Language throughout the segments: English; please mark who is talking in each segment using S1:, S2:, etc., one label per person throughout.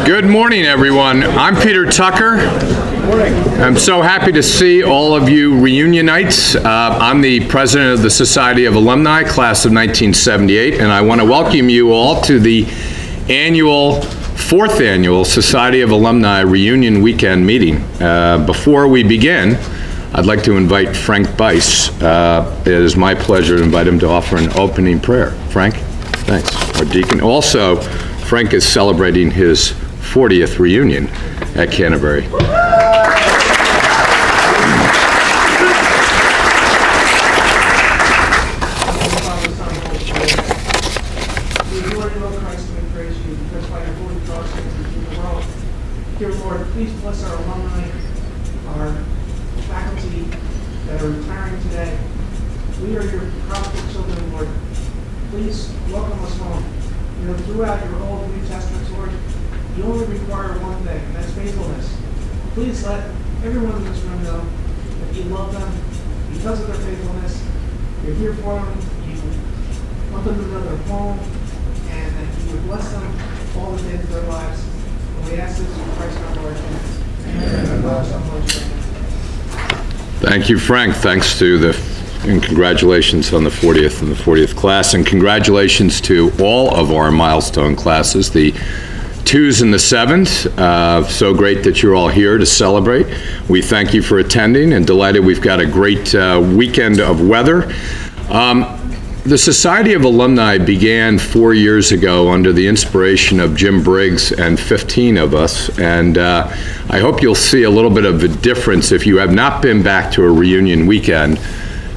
S1: Good morning, everyone. I'm Peter Tucker. I'm so happy to see all of you reunionites. I'm the president of the Society of Alumni, class of 1978, and I want to welcome you all to the fourth annual Society of Alumni Reunion Weekend meeting. Before we begin, I'd like to invite Frank Bice. It is my pleasure to invite him to offer an opening prayer. Frank? Thanks. Our deacon. Also, Frank is celebrating his 40th reunion at Canterbury.
S2: Dear Lord, please bless our alumni, our faculty that are retiring today. We are your prodigal children, Lord. Please welcome us home. You know, throughout your Old and New Testaments, Lord, you only require one thing, and that's faithfulness. Please let everyone in this room know that you love them because of their faithfulness. You're here for them. You want them to know their home, and that you would bless them all the days of their lives. And we ask this in Christ our Lord. Amen.
S1: Thank you, Frank. Thanks to and congratulations on the 40th and the 40th class, and congratulations to all of our milestone classes, the 2s and the 7s. So great that you're all here to celebrate. We thank you for attending and delighted we've got a great weekend of weather. The Society of Alumni began 4 years ago under the inspiration of Jim Briggs and 15 of us, and I hope you'll see a little bit of a difference if you have not been back to a reunion weekend.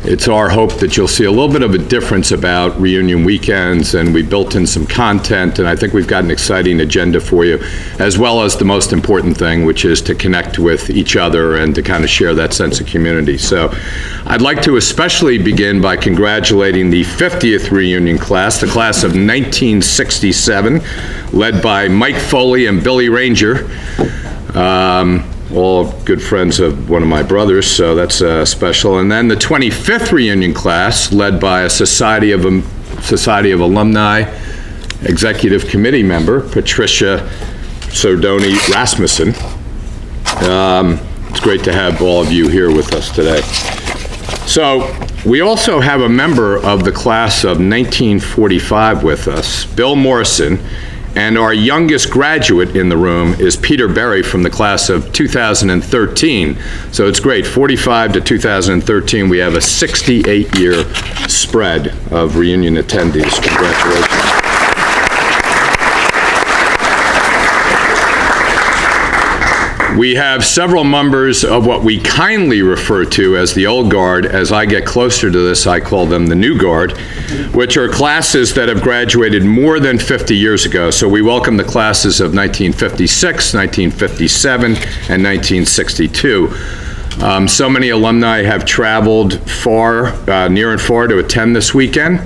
S1: It's our hope that you'll see a little bit of a difference about reunion weekends, and we built in some content, and I think we've got an exciting agenda for you, as well as the most important thing, which is to connect with each other and to kind of share that sense of community. So I'd like to especially begin by congratulating the 50th reunion class, the class of 1967, led by Mike Foley and Billy Ranger. All good friends of one of my brothers, so that's special. And then the 25th reunion class, led by a Society of Alumni Executive Committee member, Patricia Sordoni Rasmussen. It's great to have all of you here with us today. So we also have a member of the class of 1945 with us, Bill Morrison. And our youngest graduate in the room is Peter Berry from the class of 2013. So it's great, 45 to 2013, we have a 68-year spread of reunion attendees. Congratulations. We have several members of what we kindly refer to as the old guard. As I get closer to this, I call them the new guard, which are classes that have graduated more than 50 years ago. So we welcome the classes of 1956, 1957, and 1962. So many alumni have traveled far, near and far to attend this weekend.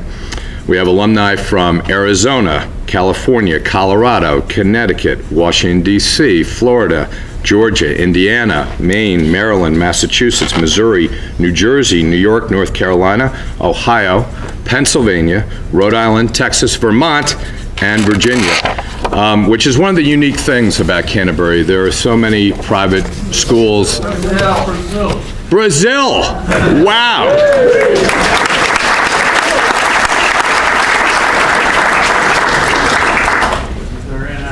S1: We have alumni from Arizona, California, Colorado, Connecticut, Washington, D.C., Florida, Georgia, Indiana, Maine, Maryland, Massachusetts, Missouri, New Jersey, New York, North Carolina, Ohio, Pennsylvania, Rhode Island, Texas, Vermont, and Virginia, which is one of the unique things about Canterbury. There are so many private schools. Brazil! Wow!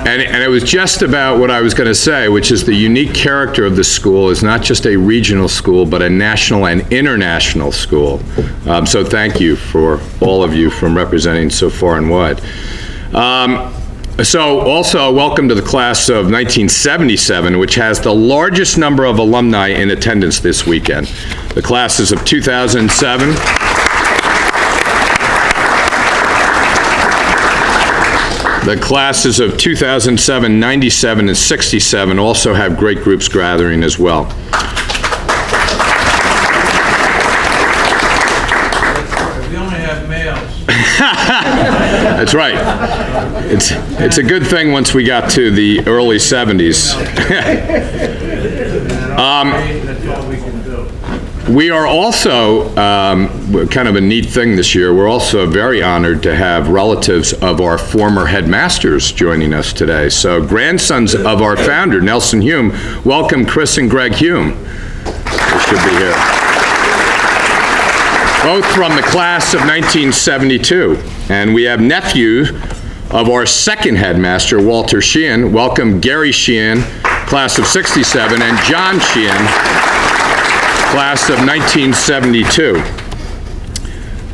S1: And it was just about what I was going to say, which is the unique character of the school is not just a regional school, but a national and international school. So thank you for all of you from representing so far and wide. So also welcome to the class of 1977, which has the largest number of alumni in attendance this weekend. The classes of 2007. The classes of 2007, 97, and 67 also have great groups gathering as well.
S3: We only have males.
S1: That's right. It's a good thing once we got to the early 70s.
S3: That's all we can do.
S1: We are also, kind of a neat thing this year, we're also very honored to have relatives of our former headmasters joining us today. So grandsons of our founder, Nelson Hume, welcome Chris and Greg Hume. They should be here. Both from the class of 1972. And we have nephew of our second headmaster, Walter Sheehan. Welcome Gary Sheehan, class of 67, and John Sheehan, class of 1972.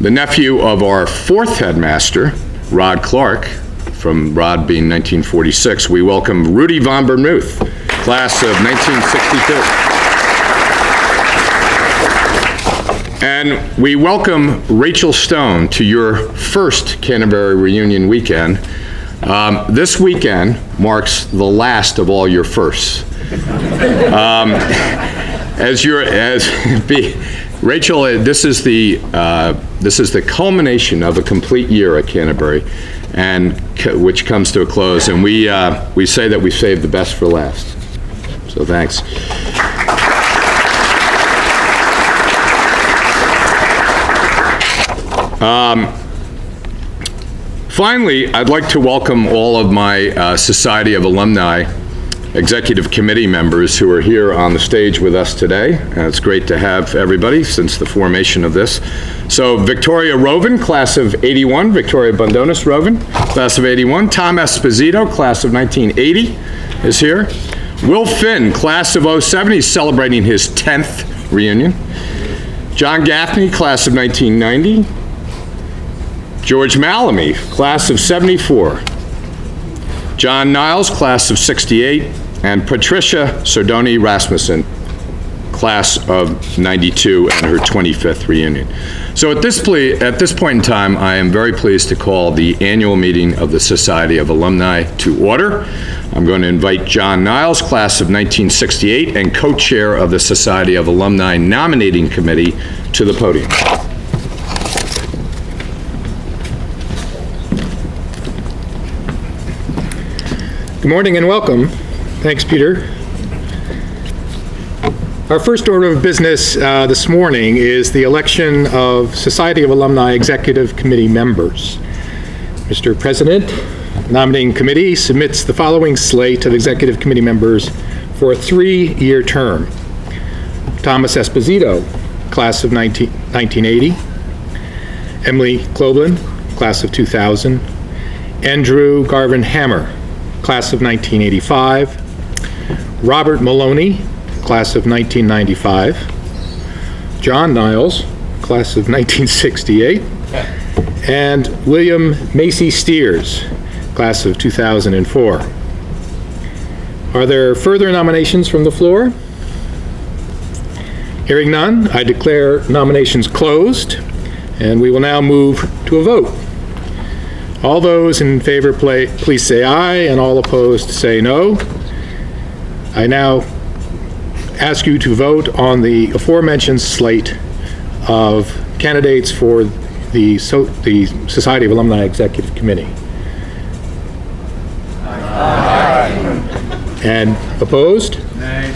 S1: The nephew of our fourth headmaster, Rod Clark, from Rod being 1946, we welcome Rudy von Bermuth, class of 1962. And we welcome Rachel Stone to your first Canterbury reunion weekend. This weekend marks the last of all your firsts. Rachel, this is the culmination of a complete year at Canterbury, and which comes to a close. And we say that we saved the best for last. So thanks. Finally, I'd like to welcome all of my Society of Alumni Executive Committee members who are here on the stage with us today. It's great to have everybody since the formation of this. So Victoria Rovin, class of 81, Victoria Bondonis Rovin, class of 81. Tom Esposito, class of 1980, is here. Will Finn, class of 07, he's celebrating his 10th reunion. John Gaffney, class of 1990. George Malamy, class of 74. John Niles, class of 68. And Patricia Sardoni Rasmussen, class of 92, and her 25th reunion. So at this point in time, I am very pleased to call the annual meeting of the Society of Alumni to order. I'm going to invite John Niles, class of 1968, and co-chair of the Society of Alumni Nominating Committee, to the podium.
S4: Good morning and welcome. Thanks, Peter. Our first order of business this morning is the election of Society of Alumni Executive Committee members. Mr. President, the nominating committee submits the following slate of executive committee members for a 3-year term. Thomas Esposito, class of 1980. Emily Cloblin, class of 2000. Andrew Garvin Hammer, class of 1985. Robert Maloney, class of 1995. John Niles, class of 1968. And William Macy Steers, class of 2004. Are there further nominations from the floor? Hearing none, I declare nominations closed, and we will now move to a vote. All those in favor, please say aye, and all opposed say no. I now ask you to vote on the aforementioned slate of candidates for the Society of Alumni Executive Committee. Aye. And opposed? Nay.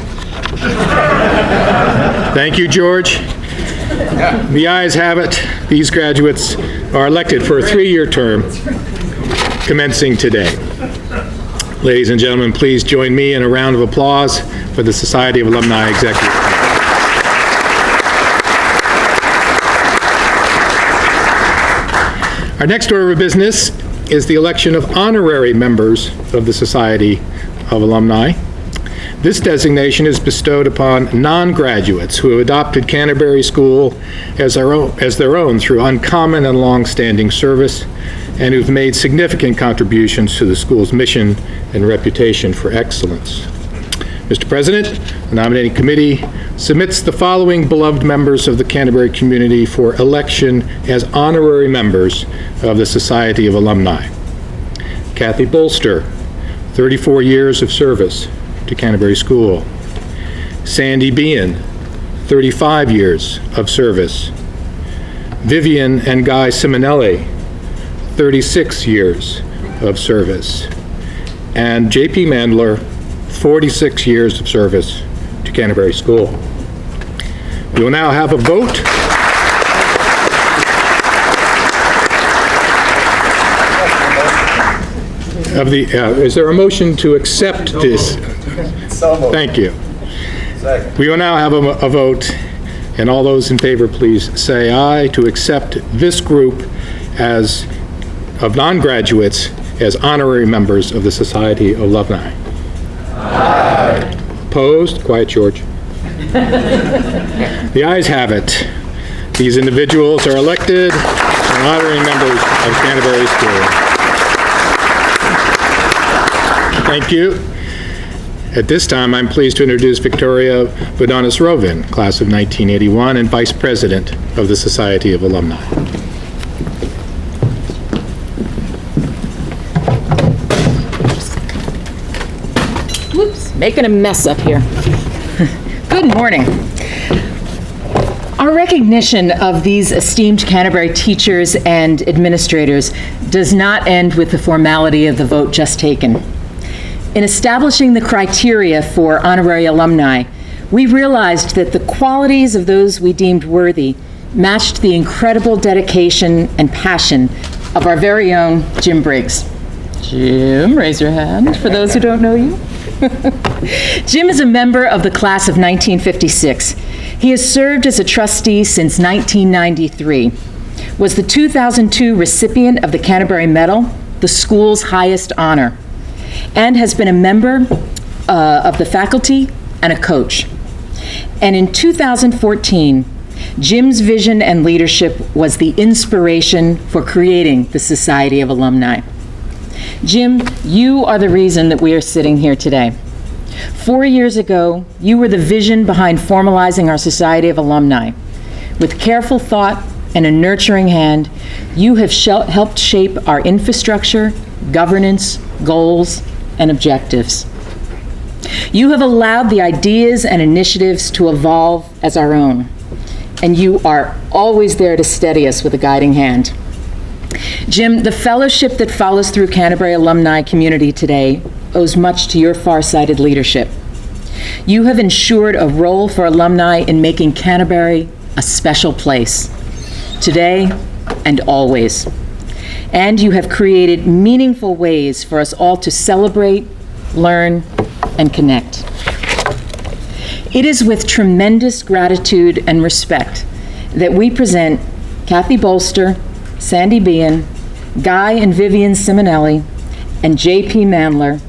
S4: Thank you, George. The ayes have it. These graduates are elected for a 3-year term commencing today. Ladies and gentlemen, please join me in a round of applause for the Society of Alumni Executive Committee. Our next order of business is the election of honorary members of the Society of Alumni. This designation is bestowed upon non-graduates who have adopted Canterbury School as their own through uncommon and long-standing service, and who've made significant contributions to the school's mission and reputation for excellence. Mr. President, the nominating committee submits the following beloved members of the Canterbury community for election as honorary members of the Society of Alumni. Kathy Bolster, 34 years of service to Canterbury School. Sandy Bean, 35 years of service. Vivian and Guy Simonelli, 36 years of service. And J.P. Manler, 46 years of service to Canterbury School. We will now have a vote. Is there a motion to accept this? Thank you. We will now have a vote, and all those in favor, please say aye to accept this group of non-graduates as honorary members of the Society of Alumni. Aye. Opposed? Quiet, George. The ayes have it. These individuals are elected as honorary members of Canterbury School. Thank you. At this time, I'm pleased to introduce Victoria Bodanis-Rovin, class of 1981, and Vice President of the Society of Alumni.
S5: Whoops, making a mess up here. Good morning. Our recognition of these esteemed Canterbury teachers and administrators does not end with the formality of the vote just taken. In establishing the criteria for honorary alumni, we realized that the qualities of those we deemed worthy matched the incredible dedication and passion of our very own Jim Briggs. Jim, raise your hand for those who don't know you. Jim is a member of the class of 1956. He has served as a trustee since 1993, was the 2002 recipient of the Canterbury Medal, the school's highest honor, and has been a member of the faculty and a coach. And in 2014, Jim's vision and leadership was the inspiration for creating the Society of Alumni. Jim, you are the reason that we are sitting here today. 4 years ago, you were the vision behind formalizing our Society of Alumni. With careful thought and a nurturing hand, you have helped shape our infrastructure, governance, goals, and objectives. You have allowed the ideas and initiatives to evolve as our own, and you are always there to steady us with a guiding hand. Jim, the fellowship that follows through Canterbury alumni community today owes much to your far-sighted leadership. You have ensured a role for alumni in making Canterbury a special place, today and always. And you have created meaningful ways for us all to celebrate, learn, and connect. It is with tremendous gratitude and respect that we present Kathy Bolster, Sandy Bean, Guy and Vivian Simonelli, and J.P. Manler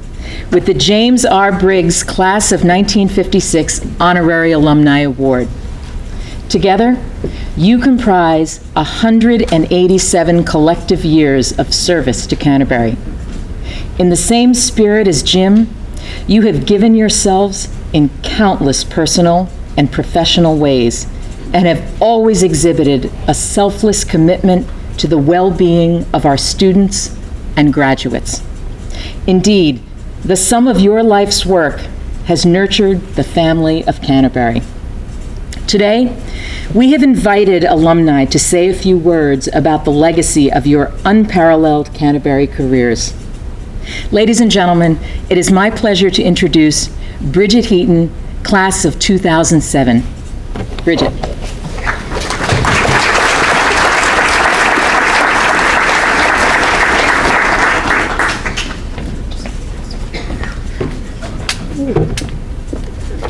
S5: with the James R. Briggs Class of 1956 Honorary Alumni Award. Together, you comprise 187 collective years of service to Canterbury. In the same spirit as Jim, you have given yourselves in countless personal and professional ways and have always exhibited a selfless commitment to the well-being of our students and graduates. Indeed, the sum of your life's work has nurtured the family of Canterbury. Today, we have invited alumni to say a few words about the legacy of your unparalleled Canterbury careers. Ladies and gentlemen, it is my pleasure to introduce Bridget Eaton, class of 2007. Bridget.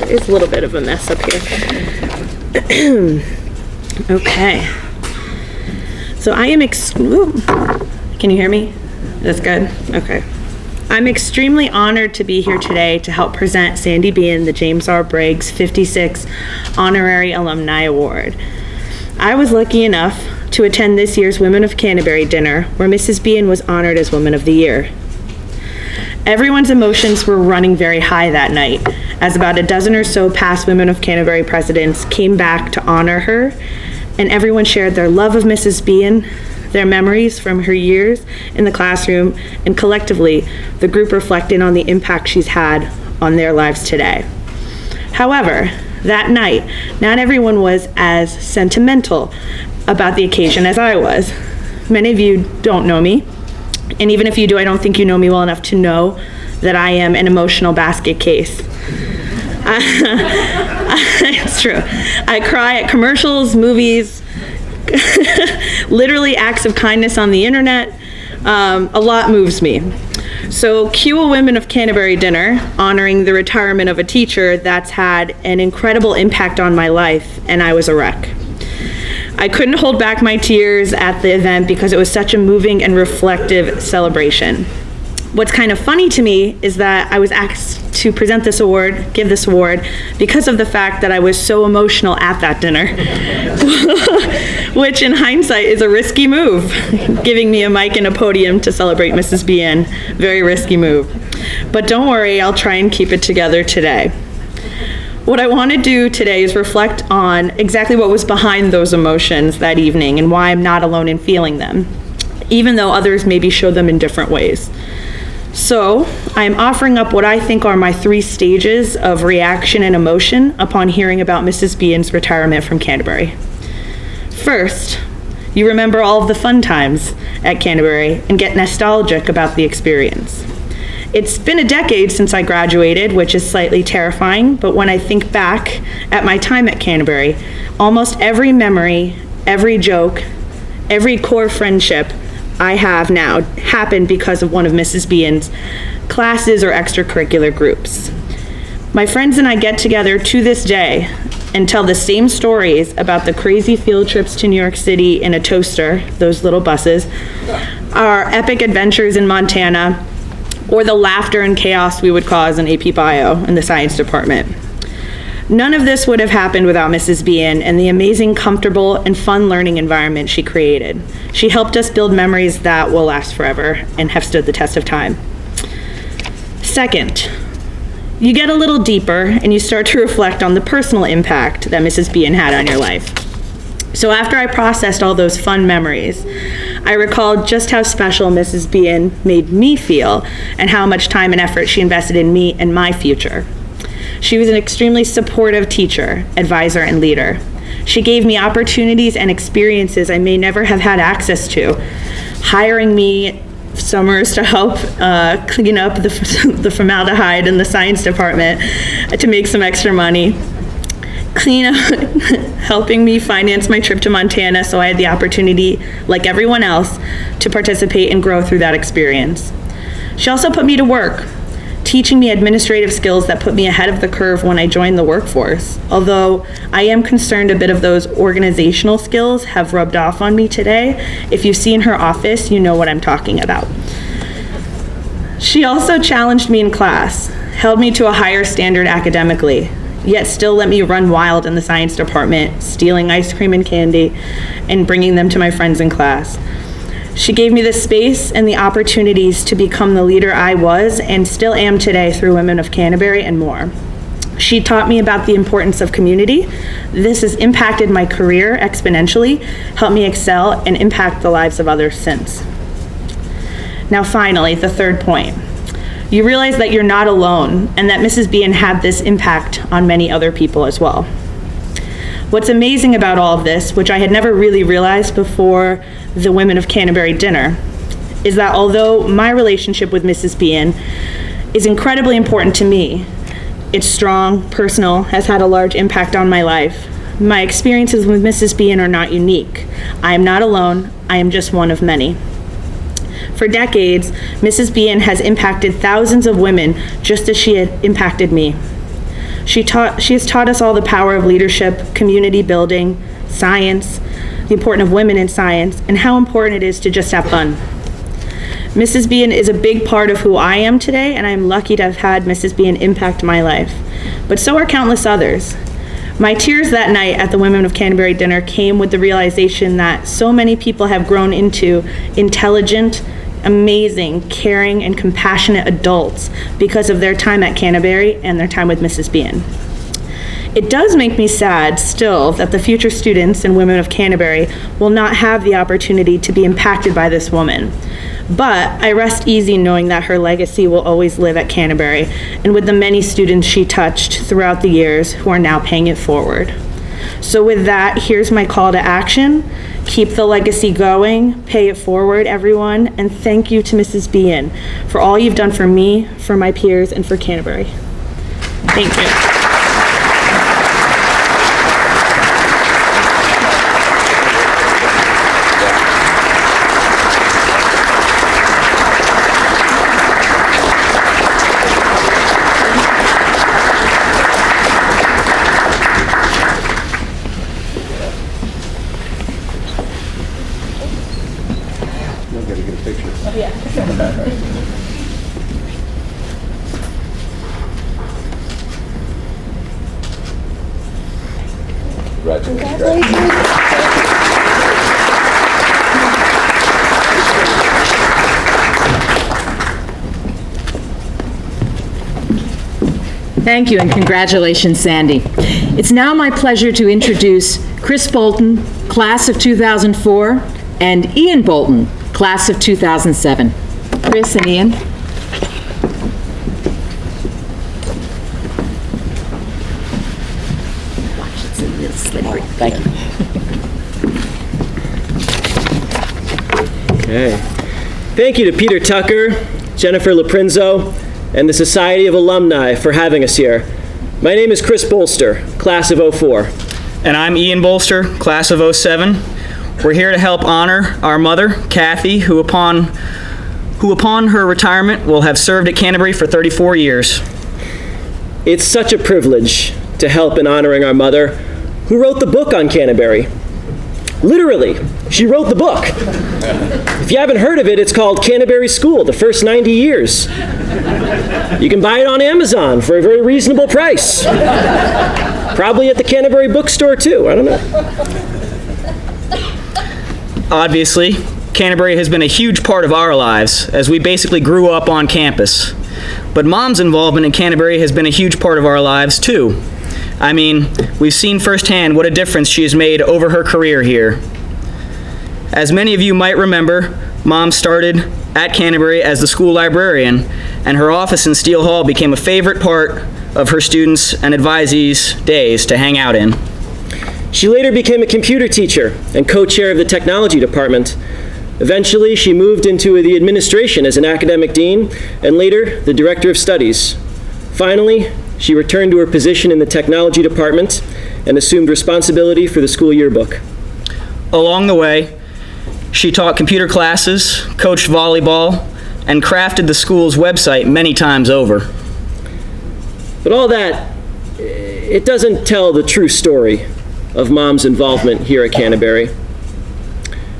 S6: There's a little bit of a mess up here. Okay. So I am can you hear me? That's good? Okay. I'm extremely honored to be here today to help present Sandy Bean the James R. Briggs 56 Honorary Alumni Award. I was lucky enough to attend this year's Women of Canterbury dinner, where Mrs. Bean was honored as Woman of the Year. Everyone's emotions were running very high that night, as about a dozen or so past Women of Canterbury presidents came back to honor her, and everyone shared their love of Mrs. Bean, their memories from her years in the classroom, and collectively, the group reflected on the impact she's had on their lives today. However, that night, not everyone was as sentimental about the occasion as I was. Many of you don't know me, and even if you do, I don't think you know me well enough to know that I am an emotional basket case. It's true. I cry at commercials, movies, literally acts of kindness on the internet. A lot moves me. So cue a Women of Canterbury dinner honoring the retirement of a teacher that's had an incredible impact on my life, and I was a wreck. I couldn't hold back my tears at the event because it was such a moving and reflective celebration. What's kind of funny to me is that I was asked to present this award, give this award, because of the fact that I was so emotional at that dinner, which in hindsight is a risky move, giving me a mic and a podium to celebrate Mrs. Bien, very risky move. But don't worry, I'll try and keep it together today. What I want to do today is reflect on exactly what was behind those emotions that evening and why I'm not alone in feeling them, even though others maybe show them in different ways. So, I am offering up what I think are my 3 stages of reaction and emotion upon hearing about Mrs. Bien's retirement from Canterbury. First, you remember all of the fun times at Canterbury and get nostalgic about the experience. It's been a decade since I graduated, which is slightly terrifying, but when I think back at my time at Canterbury, almost every memory, every joke, every core friendship I have now happened because of one of Mrs. Bien's classes or extracurricular groups. My friends and I get together to this day and tell the same stories about the crazy field trips to New York City in a toaster, those little buses, our epic adventures in Montana, or the laughter and chaos we would cause in AP Bio in the science department. None of this would have happened without Mrs. Bien and the amazing, comfortable, and fun learning environment she created. She helped us build memories that will last forever and have stood the test of time. Second, you get a little deeper and you start to reflect on the personal impact that Mrs. Bien had on your life. So after I processed all those fun memories, I recalled just how special Mrs. Bien made me feel and how much time and effort she invested in me and my future. She was an extremely supportive teacher, advisor, and leader. She gave me opportunities and experiences I may never have had access to, hiring me summers to help clean up the formaldehyde in the science department to make some extra money, helping me finance my trip to Montana so I had the opportunity, like everyone else, to participate and grow through that experience. She also put me to work, teaching me administrative skills that put me ahead of the curve when I joined the workforce. Although I am concerned a bit of those organizational skills have rubbed off on me today. If you've seen her office, you know what I'm talking about. She also challenged me in class, held me to a higher standard academically, yet still let me run wild in the science department, stealing ice cream and candy and bringing them to my friends in class. She gave me the space and the opportunities to become the leader I was and still am today through Women of Canterbury and more. She taught me about the importance of community. This has impacted my career exponentially, helped me excel, and impact the lives of others since. Now finally, the third point. You realize that you're not alone and that Mrs. Bien had this impact on many other people as well. What's amazing about all of this, which I had never really realized before the Women of Canterbury dinner, is that although my relationship with Mrs. Bien is incredibly important to me, it's strong, personal, has had a large impact on my life. My experiences with Mrs. Bien are not unique. I am not alone, I am just one of many. For decades, Mrs. Bien has impacted thousands of women just as she had impacted me. She has taught us all the power of leadership, community building, science, the importance of women in science, and how important it is to just have fun. Mrs. Bien is a big part of who I am today, and I'm lucky to have had Mrs. Bien impact my life. But so are countless others. My tears that night at the Women of Canterbury dinner came with the realization that so many people have grown into intelligent, amazing, caring, and compassionate adults because of their time at Canterbury and their time with Mrs. Bien. It does make me sad still that the future students and Women of Canterbury will not have the opportunity to be impacted by this woman. But I rest easy knowing that her legacy will always live at Canterbury and with the many students she touched throughout the years who are now paying it forward. So with that, here's my call to action. Keep the legacy going, pay it forward, everyone, and thank you to Mrs. Bien for all you've done for me, for my peers, and for Canterbury. Thank you.
S5: Thank you, and congratulations, Sandy. It's now my pleasure to introduce Chris Bolton, class of 2004, and Ian Bolton, class of 2007. Chris and Ian.
S7: Thank you. Okay. Thank you to Peter Tucker, Jennifer Laprinzo, and the Society of Alumni for having us here. My name is Chris Bolster, class of 04.
S8: And I'm Ian Bolster, class of 07. We're here to help honor our mother, Kathy, who upon her retirement will have served at Canterbury for 34 years.
S7: It's such a privilege to help in honoring our mother, who wrote the book on Canterbury. Literally, she wrote the book. If you haven't heard of it, it's called Canterbury School, the First 90 Years. You can buy it on Amazon for a very reasonable price. Probably at the Canterbury bookstore too, I don't know.
S8: Obviously, Canterbury has been a huge part of our lives, as we basically grew up on campus. But Mom's involvement in Canterbury has been a huge part of our lives too. I mean, we've seen firsthand what a difference she has made over her career here. As many of you might remember, Mom started at Canterbury as the school librarian, and her office in Steele Hall became a favorite part of her students' and advisees' days to hang out in.
S7: She later became a computer teacher and co-chair of the technology department. Eventually, she moved into the administration as an academic dean, and later, the director of studies. Finally, she returned to her position in the technology department and assumed responsibility for the school yearbook.
S8: Along the way, she taught computer classes, coached volleyball, and crafted the school's website many times over.
S7: But all that, it doesn't tell the true story of Mom's involvement here at Canterbury.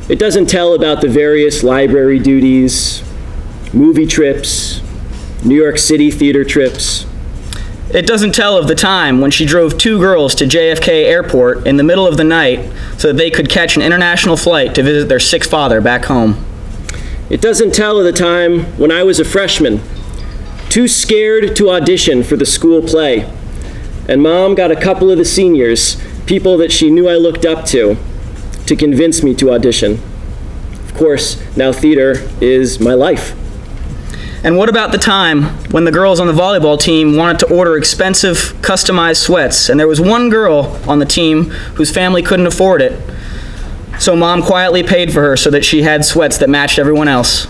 S7: It doesn't tell about the various library duties, movie trips, New York City theater trips.
S8: It doesn't tell of the time when she drove 2 girls to JFK Airport in the middle of the night so that they could catch an international flight to visit their sick father back home.
S7: It doesn't tell of the time when I was a freshman, too scared to audition for the school play, and Mom got a couple of the seniors, people that she knew I looked up to convince me to audition. Of course, now theater is my life.
S8: And what about the time when the girls on the volleyball team wanted to order expensive, customized sweats, and there was one girl on the team whose family couldn't afford it, so Mom quietly paid for her so that she had sweats that matched everyone else?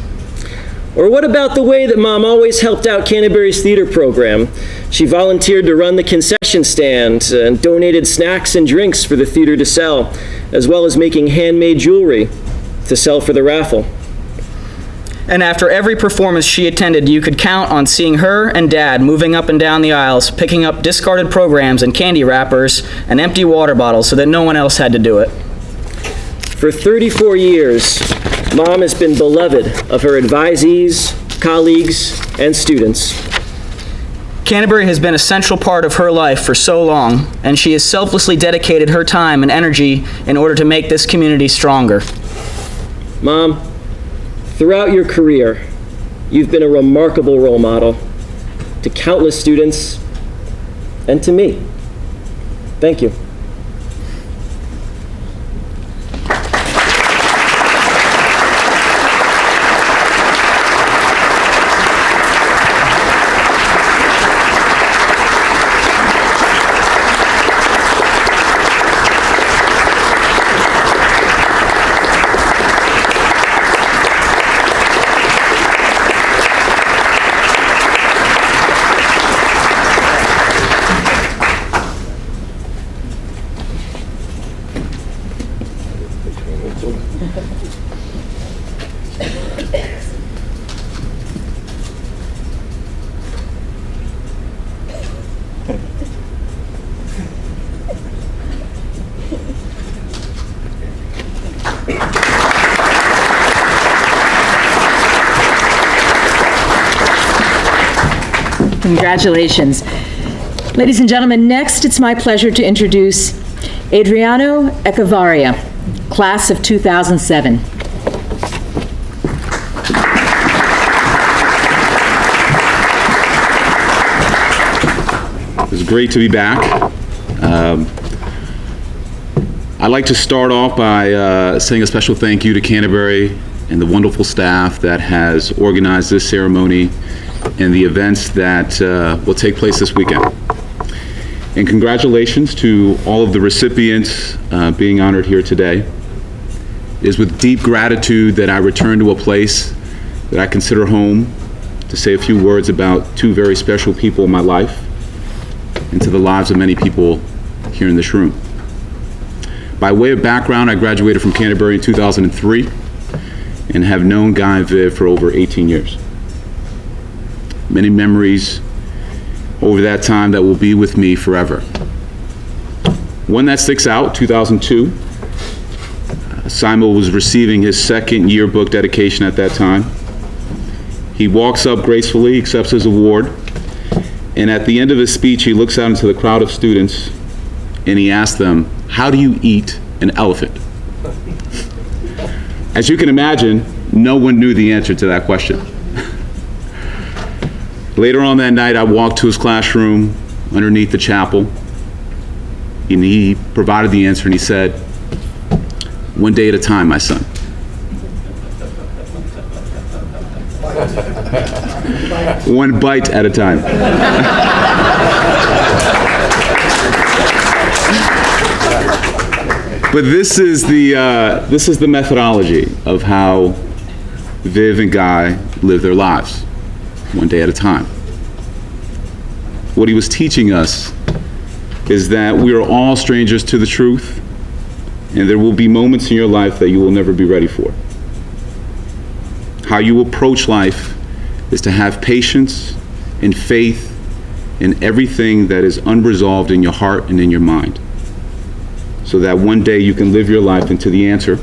S7: Or what about the way that Mom always helped out Canterbury's theater program? She volunteered to run the concession stand and donated snacks and drinks for the theater to sell, as well as making handmade jewelry to sell for the raffle.
S8: And after every performance she attended, you could count on seeing her and Dad moving up and down the aisles, picking up discarded programs and candy wrappers and empty water bottles so that no one else had to do it.
S7: For 34 years, Mom has been beloved of her advisees, colleagues, and students.
S8: Canterbury has been a central part of her life for so long, and she has selflessly dedicated her time and energy in order to make this community stronger.
S7: Mom, throughout your career, you've been a remarkable role model to countless students and to me. Thank you.
S5: Congratulations. Ladies and gentlemen, next it's my pleasure to introduce Adriano Echevarria, class of 2007.
S9: It's great to be back. I'd like to start off by saying a special thank you to Canterbury and the wonderful staff that has organized this ceremony and the events that will take place this weekend. And congratulations to all of the recipients being honored here today. It is with deep gratitude that I return to a place that I consider home to say a few words about two very special people in my life and to the lives of many people here in this room. By way of background, I graduated from Canterbury in 2003 and have known Guy and Viv for over 18 years. Many memories over that time that will be with me forever. One that sticks out, 2002, Simon was receiving his second yearbook dedication at that time. He walks up gracefully, accepts his award, and at the end of his speech, he looks out into the crowd of students and he asks them, "How do you eat an elephant?" As you can imagine, no one knew the answer to that question. Later on that night, I walked to his classroom underneath the chapel, and he provided the answer, and he said, "One day at a time, my son." One bite at a time. But this is the methodology of how Viv and Guy live their lives, one day at a time. What he was teaching us is that we are all strangers to the truth, and there will be moments in your life that you will never be ready for. How you approach life is to have patience and faith in everything that is unresolved in your heart and in your mind, so that one day you can live your life into the answer,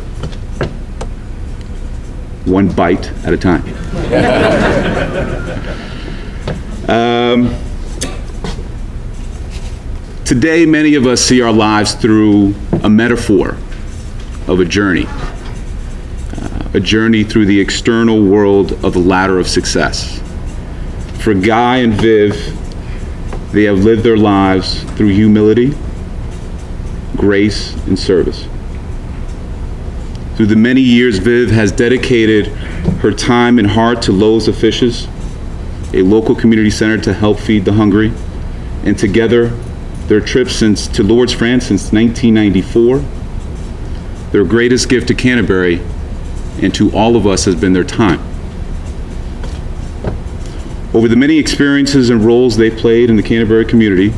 S9: one bite at a time. Today, many of us see our lives through a metaphor of a journey through the external world of the ladder of success. For Guy and Viv, they have lived their lives through humility, grace, and service. Through the many years, Viv has dedicated her time and heart to Loaves of Fishes, a local community center to help feed the hungry, and together, their trips to Lourdes, France since 1994, their greatest gift to Canterbury and to all of us has been their time. Over the many experiences and roles they've played in the Canterbury community,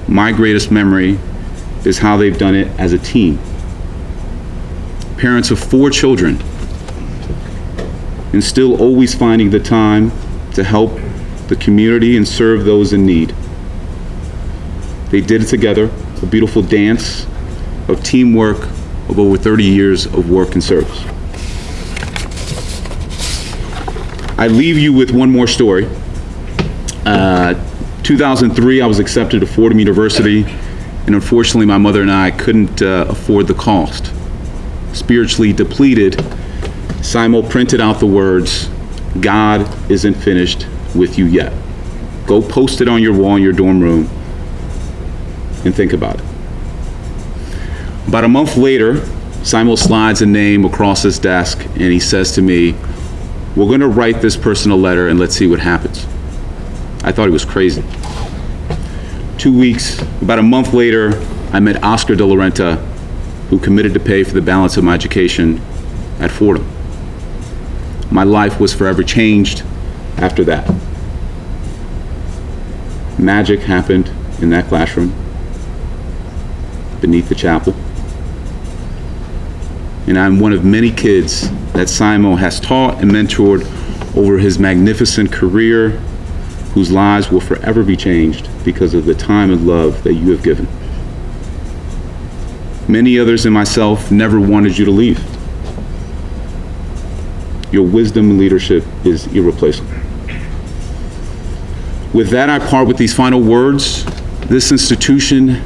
S9: my greatest memory is how they've done it as a team. Parents of 4 children, and still always finding the time to help the community and serve those in need. They did it together, a beautiful dance of teamwork of over 30 years of work and service. I leave you with one more story. 2003, I was accepted to Fordham University, and unfortunately my mother and I couldn't afford the cost. Spiritually depleted, Simon printed out the words, "God isn't finished with you yet." Go post it on your wall in your dorm room and think about it. About a month later, Simon slides a name across his desk and he says to me, "We're going to write this person a letter and let's see what happens." I thought he was crazy. 2 weeks, about a month later, I met Oscar de la Renta, who committed to pay for the balance of my education at Fordham. My life was forever changed after that. Magic happened in that classroom, beneath the chapel. And I'm one of many kids that Simon has taught and mentored over his magnificent career, whose lives will forever be changed because of the time and love that you have given. Many others and myself never wanted you to leave. Your wisdom and leadership is irreplaceable. With that, I part with these final words. This institution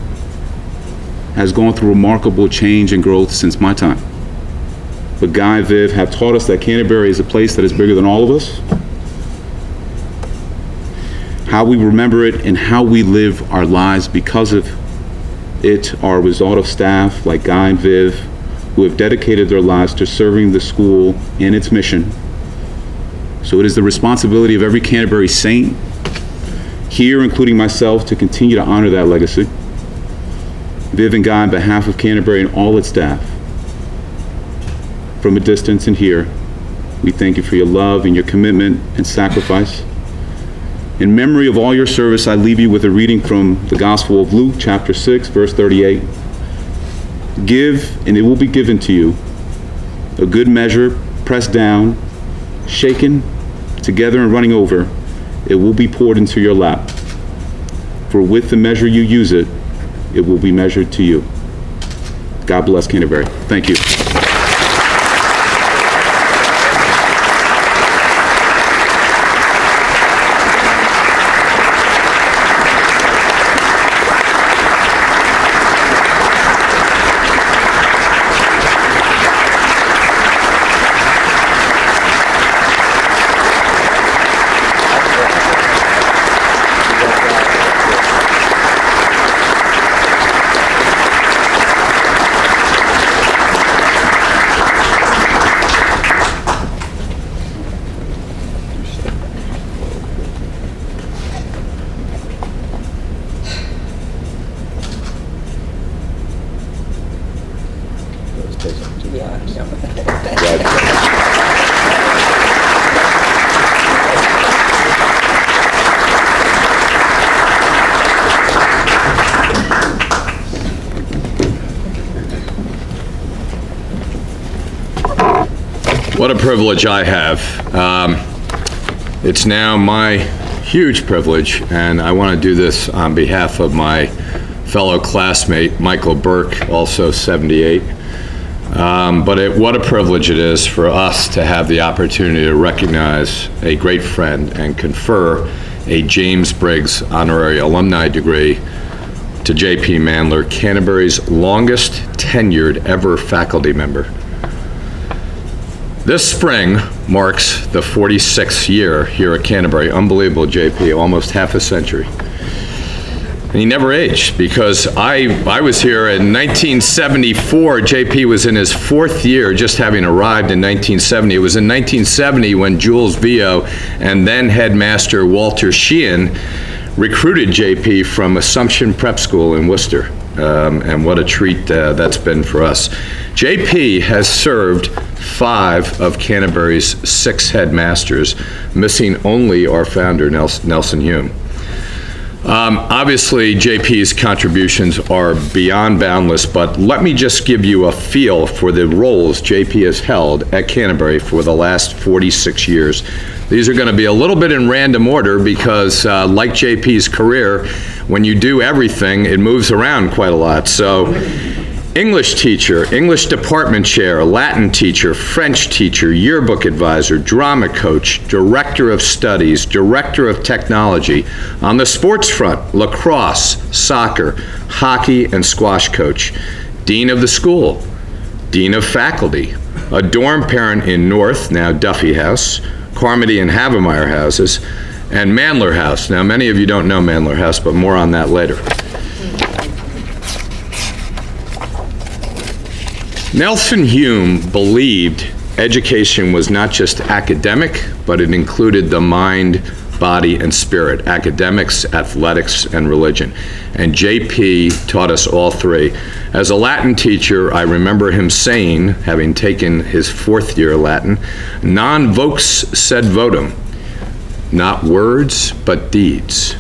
S9: has gone through remarkable change and growth since my time. But Guy and Viv have taught us that Canterbury is a place that is bigger than all of us. How we remember it and how we live our lives because of it are a result of staff like Guy and Viv who have dedicated their lives to serving the school and its mission. So it is the responsibility of every Canterbury saint here, including myself, to continue to honor that legacy. Viv and Guy, on behalf of Canterbury and all its staff, from a distance and here, we thank you for your love and your commitment and sacrifice. In memory of all your service, I leave you with a reading from the Gospel of Luke, chapter 6, verse 38. Give, and it will be given to you, a good measure, pressed down, shaken, together and running over, it will be poured into your lap. For with the measure you use it, it will be measured to you. God bless Canterbury. Thank you.
S1: What a privilege I have. It's now my huge privilege, and I want to do this on behalf of my fellow classmate, Michael Burke, also 78. What a privilege it is for us to have the opportunity to recognize a great friend and confer a James Briggs Honorary Alumni degree to J.P. Manler, Canterbury's longest tenured ever faculty member. This spring marks the 46th year here at Canterbury. Unbelievable, JP, almost half a century. And he never aged, because I was here in 1974. JP was in his fourth year, just having arrived in 1970. It was in 1970 when Jules Vio and then headmaster Walter Sheehan recruited JP from Assumption Prep School in Worcester. And what a treat that's been for us. JP has served 5 of Canterbury's 6 headmasters, missing only our founder, Nelson Hume. Obviously, JP's contributions are beyond boundless, but let me just give you a feel for the roles JP has held at Canterbury for the last 46 years. These are going to be a little bit in random order because, like JP's career, when you do everything, it moves around quite a lot. So, English teacher, English department chair, Latin teacher, French teacher, yearbook advisor, drama coach, director of studies, director of technology. On the sports front, lacrosse, soccer, hockey, and squash coach. Dean of the school, dean of faculty, a dorm parent in North, now Duffy House, Carmody and Havemeyer houses, and Manler House. Now, many of you don't know Manler House, but more on that later. Nelson Hume believed education was not just academic, but it included the mind, body, and spirit, academics, athletics, and religion. And JP taught us all 3. As a Latin teacher, I remember him saying, having taken his 4th year Latin, non vox sed votum, not words, but deeds.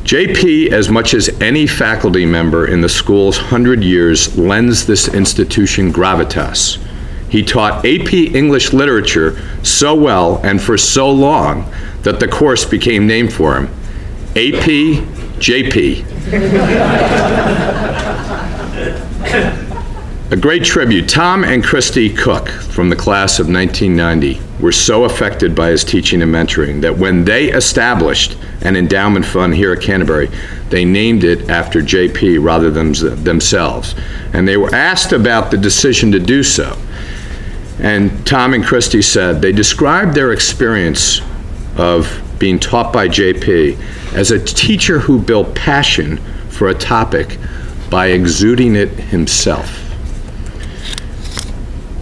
S1: JP, as much as any faculty member in the school's 100 years, lends this institution gravitas. He taught AP English literature so well and for so long that the course became named for him, AP JP. A great tribute. Tom and Christy Cook from the class of 1990 were so affected by his teaching and mentoring that when they established an endowment fund here at Canterbury, they named it after JP rather than themselves. And they were asked about the decision to do so. And Tom and Christy said they described their experience of being taught by JP as a teacher who built passion for a topic by exuding it himself.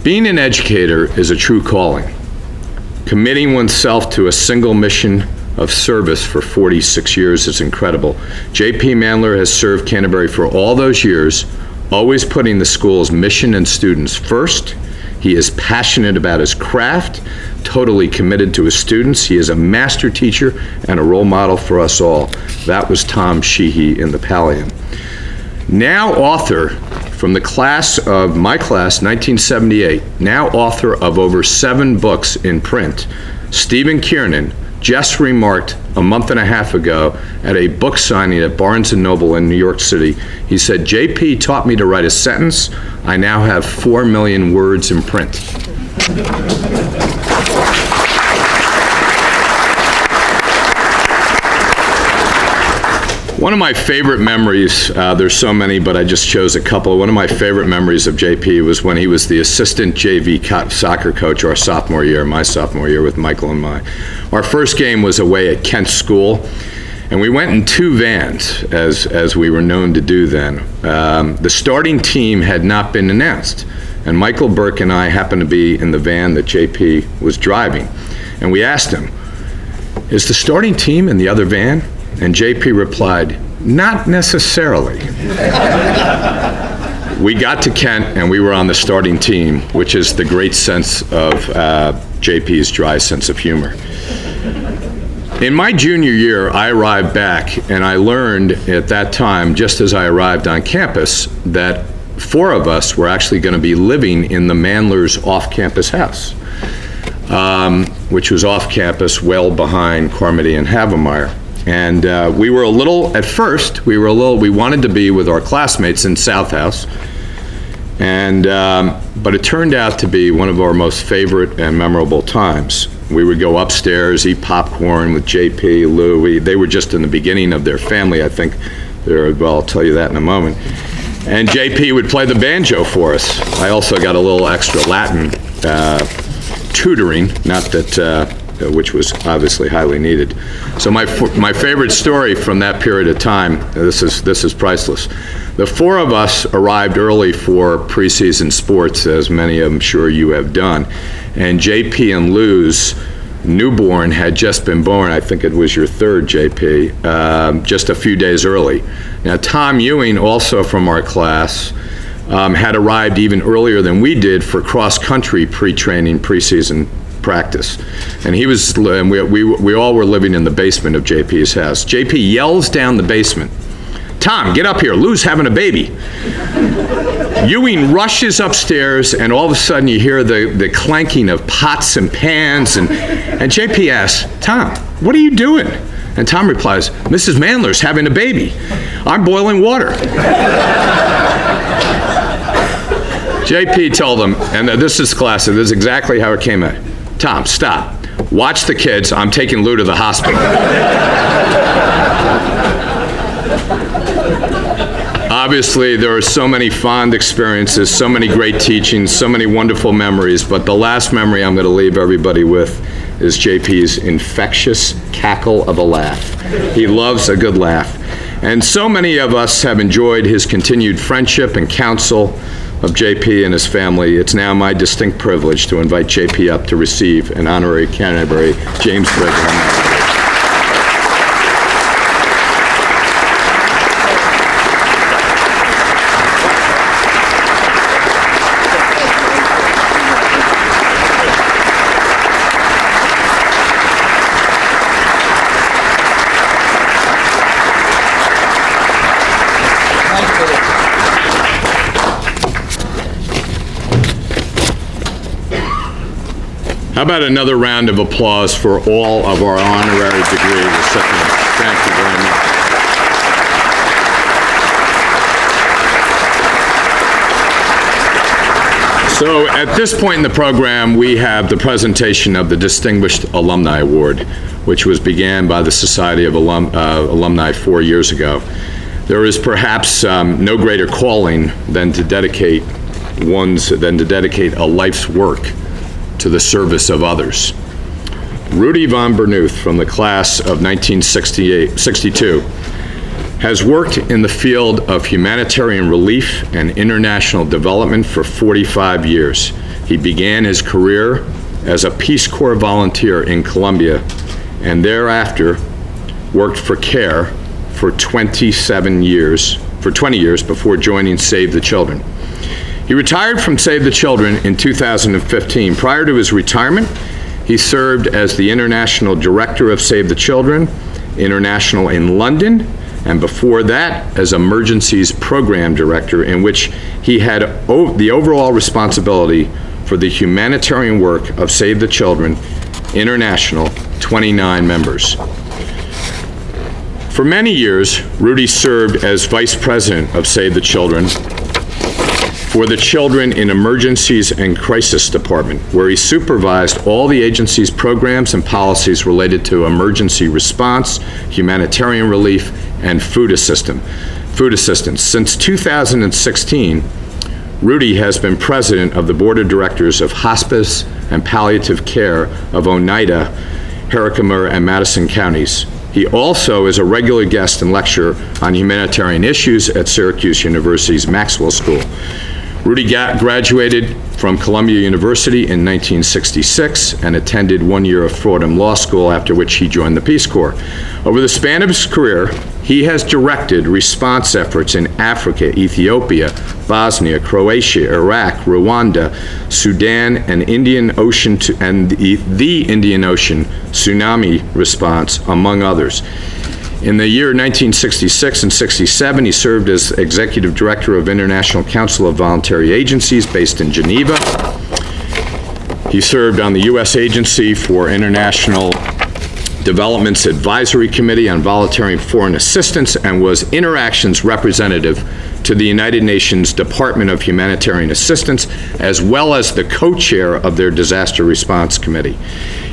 S1: Being an educator is a true calling. Committing oneself to a single mission of service for 46 years is incredible. JP Manler has served Canterbury for all those years, always putting the school's mission and students first. He is passionate about his craft, totally committed to his students. He is a master teacher and a role model for us all. That was Tom Sheehy in the Pallium. Now author from the class of my class, 1978, now author of over 7 books in print, Stephen Kiernan just remarked a month and a half ago at a book signing at Barnes & Noble in New York City. He said, JP taught me to write a sentence. I now have 4 million words in print. One of my favorite memories, there's so many, but I just chose a couple. One of my favorite memories of JP was when he was the assistant JV soccer coach our sophomore year, my sophomore year with Michael and I. Our first game was away at Kent School, and we went in 2 vans, as we were known to do then. The starting team had not been announced, and Michael Burke and I happened to be in the van that JP was driving. And we asked him, is the starting team in the other van? And JP replied, not necessarily. We got to Kent and we were on the starting team, which is the great sense of JP's dry sense of humor. In my junior year, I arrived back and I learned at that time, just as I arrived on campus, that 4 of us were actually going to be living in the Manler's off-campus house, which was off-campus, well behind Carmody and Havemeyer. And we were a little, at first, we wanted to be with our classmates in South House. And, but it turned out to be one of our most favorite and memorable times. We would go upstairs, eat popcorn with JP, Lou. They were just in the beginning of their family, I think. Well, I'll tell you that in a moment. And JP would play the banjo for us. I also got a little extra Latin tutoring, not that, which was obviously highly needed. So my favorite story from that period of time, this is priceless. The 4 of us arrived early for preseason sports, as many of them sure you have done. And JP and Lou's newborn had just been born. I think it was your 3rd, JP, just a few days early. Now, Tom Ewing, also from our class, had arrived even earlier than we did for cross-country pre-training, preseason practice. And he was, and we all were living in the basement of JP's house. JP yells down the basement, Tom, get up here, Lou's having a baby. Ewing rushes upstairs, and all of a sudden you hear the clanking of pots and pans, and JP asks, Tom, what are you doing? And Tom replies, Mrs. Manler's having a baby. I'm boiling water. JP told him, and this is classic, this is exactly how it came out. Tom, stop. Watch the kids. I'm taking Lou to the hospital. Obviously, there are so many fond experiences, so many great teachings, so many wonderful memories, but the last memory I'm going to leave everybody with is JP's infectious cackle of a laugh. He loves a good laugh. And so many of us have enjoyed his continued friendship and counsel of JP and his family. It's now my distinct privilege to invite JP up to receive an honorary Canterbury James Briggs. How about another round of applause for all of our honorary degree recipients? Thank you very much. So at this point in the program, we have the presentation of the Distinguished Alumni Award, which was began by the Society of Alumni 4 years ago. There is perhaps no greater calling than to dedicate a life's work to the service of others. Rudy von Bernuth, from the class of 1962, has worked in the field of humanitarian relief and international development for 45 years. He began his career as a Peace Corps volunteer in Colombia and thereafter worked for CARE for 20 years before joining Save the Children. He retired from Save the Children in 2015. Prior to his retirement, he served as the International Director of Save the Children International in London, and before that as Emergencies Program Director, in which he had the overall responsibility for the humanitarian work of Save the Children International, 29 members. For many years, Rudy served as Vice President of Save the Children for the Children in Emergencies and Crisis Department, where he supervised all the agency's programs and policies related to emergency response, humanitarian relief, and food assistance. Since 2016, Rudy has been president of the Board of Directors of Hospice and Palliative Care of Oneida, Herkimer, and Madison counties. He also is a regular guest and lecturer on humanitarian issues at Syracuse University's Maxwell School. Rudy graduated from Columbia University in 1966 and attended 1 year of Fordham Law School, after which he joined the Peace Corps. Over the span of his career, he has directed response efforts in Africa, Ethiopia, Bosnia, Croatia, Iraq, Rwanda, Sudan, and the Indian Ocean tsunami response, among others. In the year 1966 and 67, he served as Executive Director of International Council of Voluntary Agencies based in Geneva. He served on the U.S. Agency for International Development's Advisory Committee on Voluntary Foreign Assistance and was Interactions Representative to the United Nations Department of Humanitarian Assistance, as well as the co-chair of their Disaster Response Committee.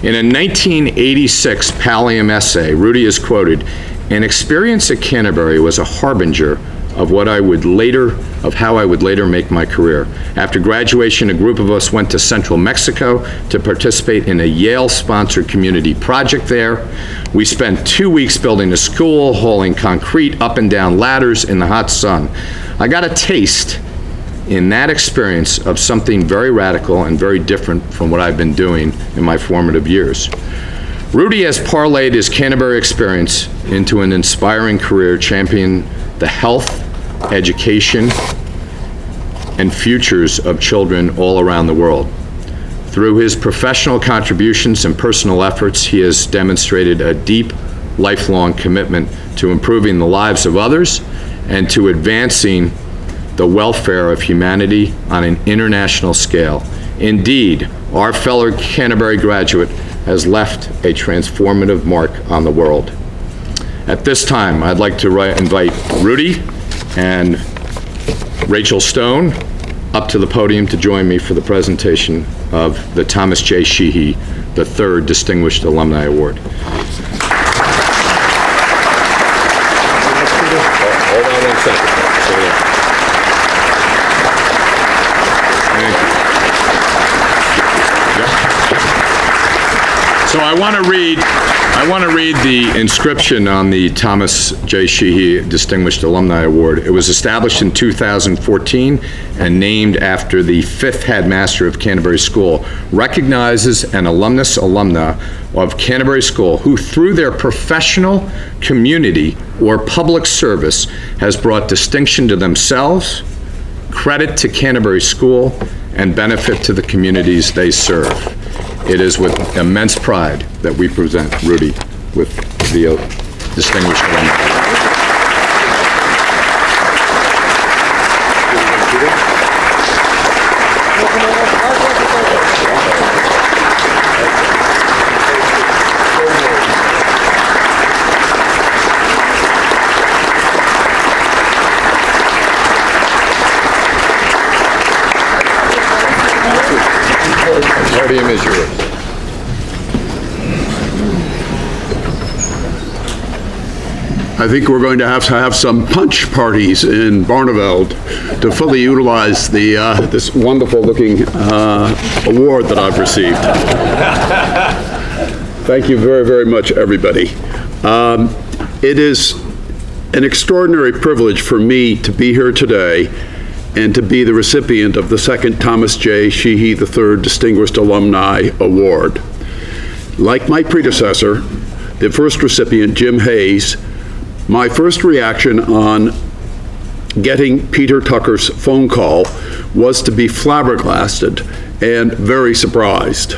S1: In a 1986 Pallium essay, Rudy is quoted, "An experience at Canterbury was a harbinger of how I would later make my career. After graduation, a group of us went to central Mexico to participate in a Yale-sponsored community project there. We spent 2 weeks building a school, hauling concrete up and down ladders in the hot sun. I got a taste in that experience of something very radical and very different from what I've been doing in my formative years." Rudy has parlayed his Canterbury experience into an inspiring career championing the health, education, and futures of children all around the world. Through his professional contributions and personal efforts, he has demonstrated a deep, lifelong commitment to improving the lives of others and to advancing the welfare of humanity on an international scale. Indeed, our fellow Canterbury graduate has left a transformative mark on the world. At this time, I'd like to invite Rudy and Rachel Stone up to the podium to join me for the presentation of the Thomas J. Sheehy III Distinguished Alumni Award. Hold on 1 second. So I want to read the inscription on the Thomas J. Sheehy Distinguished Alumni Award. It was established in 2014 and named after the 5th headmaster of Canterbury School, recognizes an alumna of Canterbury School who, through their professional, community, or public service, has brought distinction to themselves, credit to Canterbury School, and benefit to the communities they serve. It is with immense pride that we present Rudy with the Distinguished Alumni.
S10: I think we're going to have some punch parties in Barneveld to fully utilize this wonderful-looking award that I've received. Thank you very, very much, everybody. It is an extraordinary privilege for me to be here today and to be the recipient of the second Thomas J. Sheehy III Distinguished Alumni Award. Like my predecessor, the first recipient, Jim Hayes, my first reaction on getting Peter Tucker's phone call was to be flabbergasted and very surprised.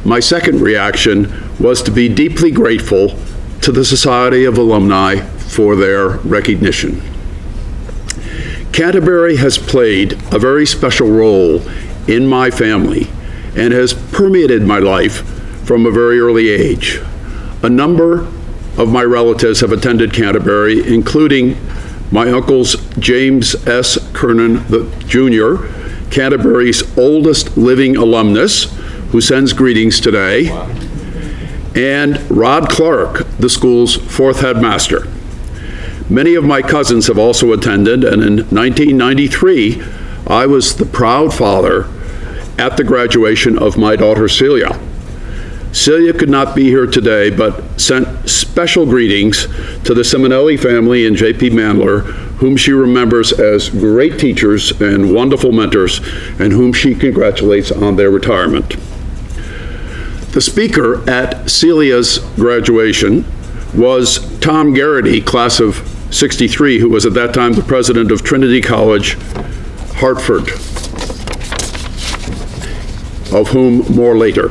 S10: My second reaction was to be deeply grateful to the Society of Alumni for their recognition. Canterbury has played a very special role in my family and has permeated my life from a very early age. A number of my relatives have attended Canterbury, including my uncles James S. Kiernan Jr., Canterbury's oldest living alumnus, who sends greetings today, and Rod Clark, the school's fourth headmaster. Many of my cousins have also attended, and in 1993, I was the proud father at the graduation of my daughter Celia. Celia could not be here today, but sent special greetings to the Simonelli family and J.P. Manler, whom she remembers as great teachers and wonderful mentors, and whom she congratulates on their retirement. The speaker at Celia's graduation was Tom Garrity, class of '63, who was at that time the president of Trinity College, Hartford, of whom more later.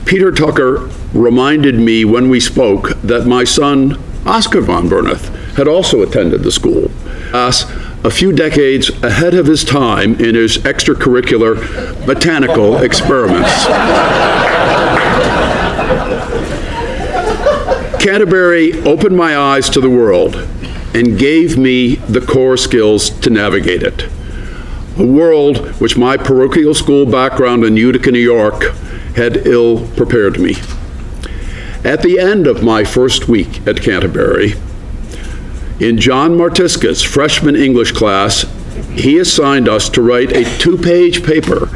S10: Peter Tucker reminded me when we spoke that my son, Oscar von Berneth, had also attended the school, a few decades ahead of his time in his extracurricular botanical experiments. Canterbury opened my eyes to the world and gave me the core skills to navigate it. A world which my parochial school background in Utica, New York, had ill prepared me. At the end of my first week at Canterbury, in John Martiska's freshman English class, he assigned us to write a 2-page paper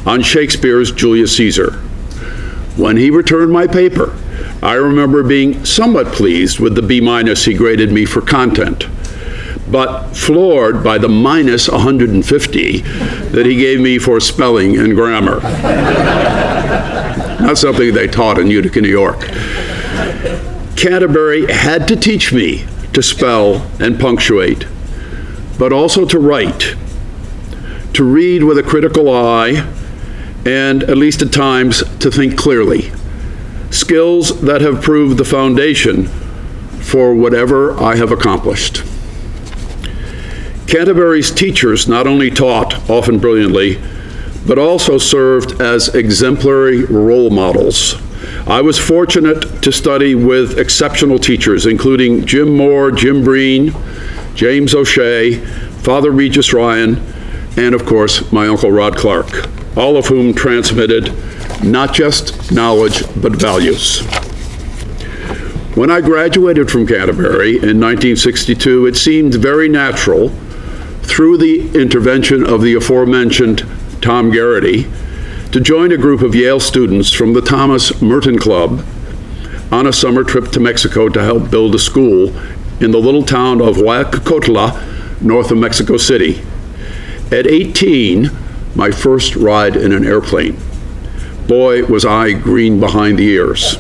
S10: on Shakespeare's Julius Caesar. When he returned my paper, I remember being somewhat pleased with the B- he graded me for content, but floored by the minus 150 that he gave me for spelling and grammar. Not something they taught in Utica, New York. Canterbury had to teach me to spell and punctuate, but also to write, to read with a critical eye, and at least at times to think clearly. Skills that have proved the foundation for whatever I have accomplished. Canterbury's teachers not only taught, often brilliantly, but also served as exemplary role models. I was fortunate to study with exceptional teachers, including Jim Moore, Jim Breen, James O'Shea, Father Regis Ryan, and of course, my Uncle Rod Clark, all of whom transmitted not just knowledge, but values. When I graduated from Canterbury in 1962, it seemed very natural, through the intervention of the aforementioned Tom Garrity, to join a group of Yale students from the Thomas Merton Club on a summer trip to Mexico to help build a school in the little town of Huacacotla, north of Mexico City. At 18, my first ride in an airplane. Boy, was I green behind the ears.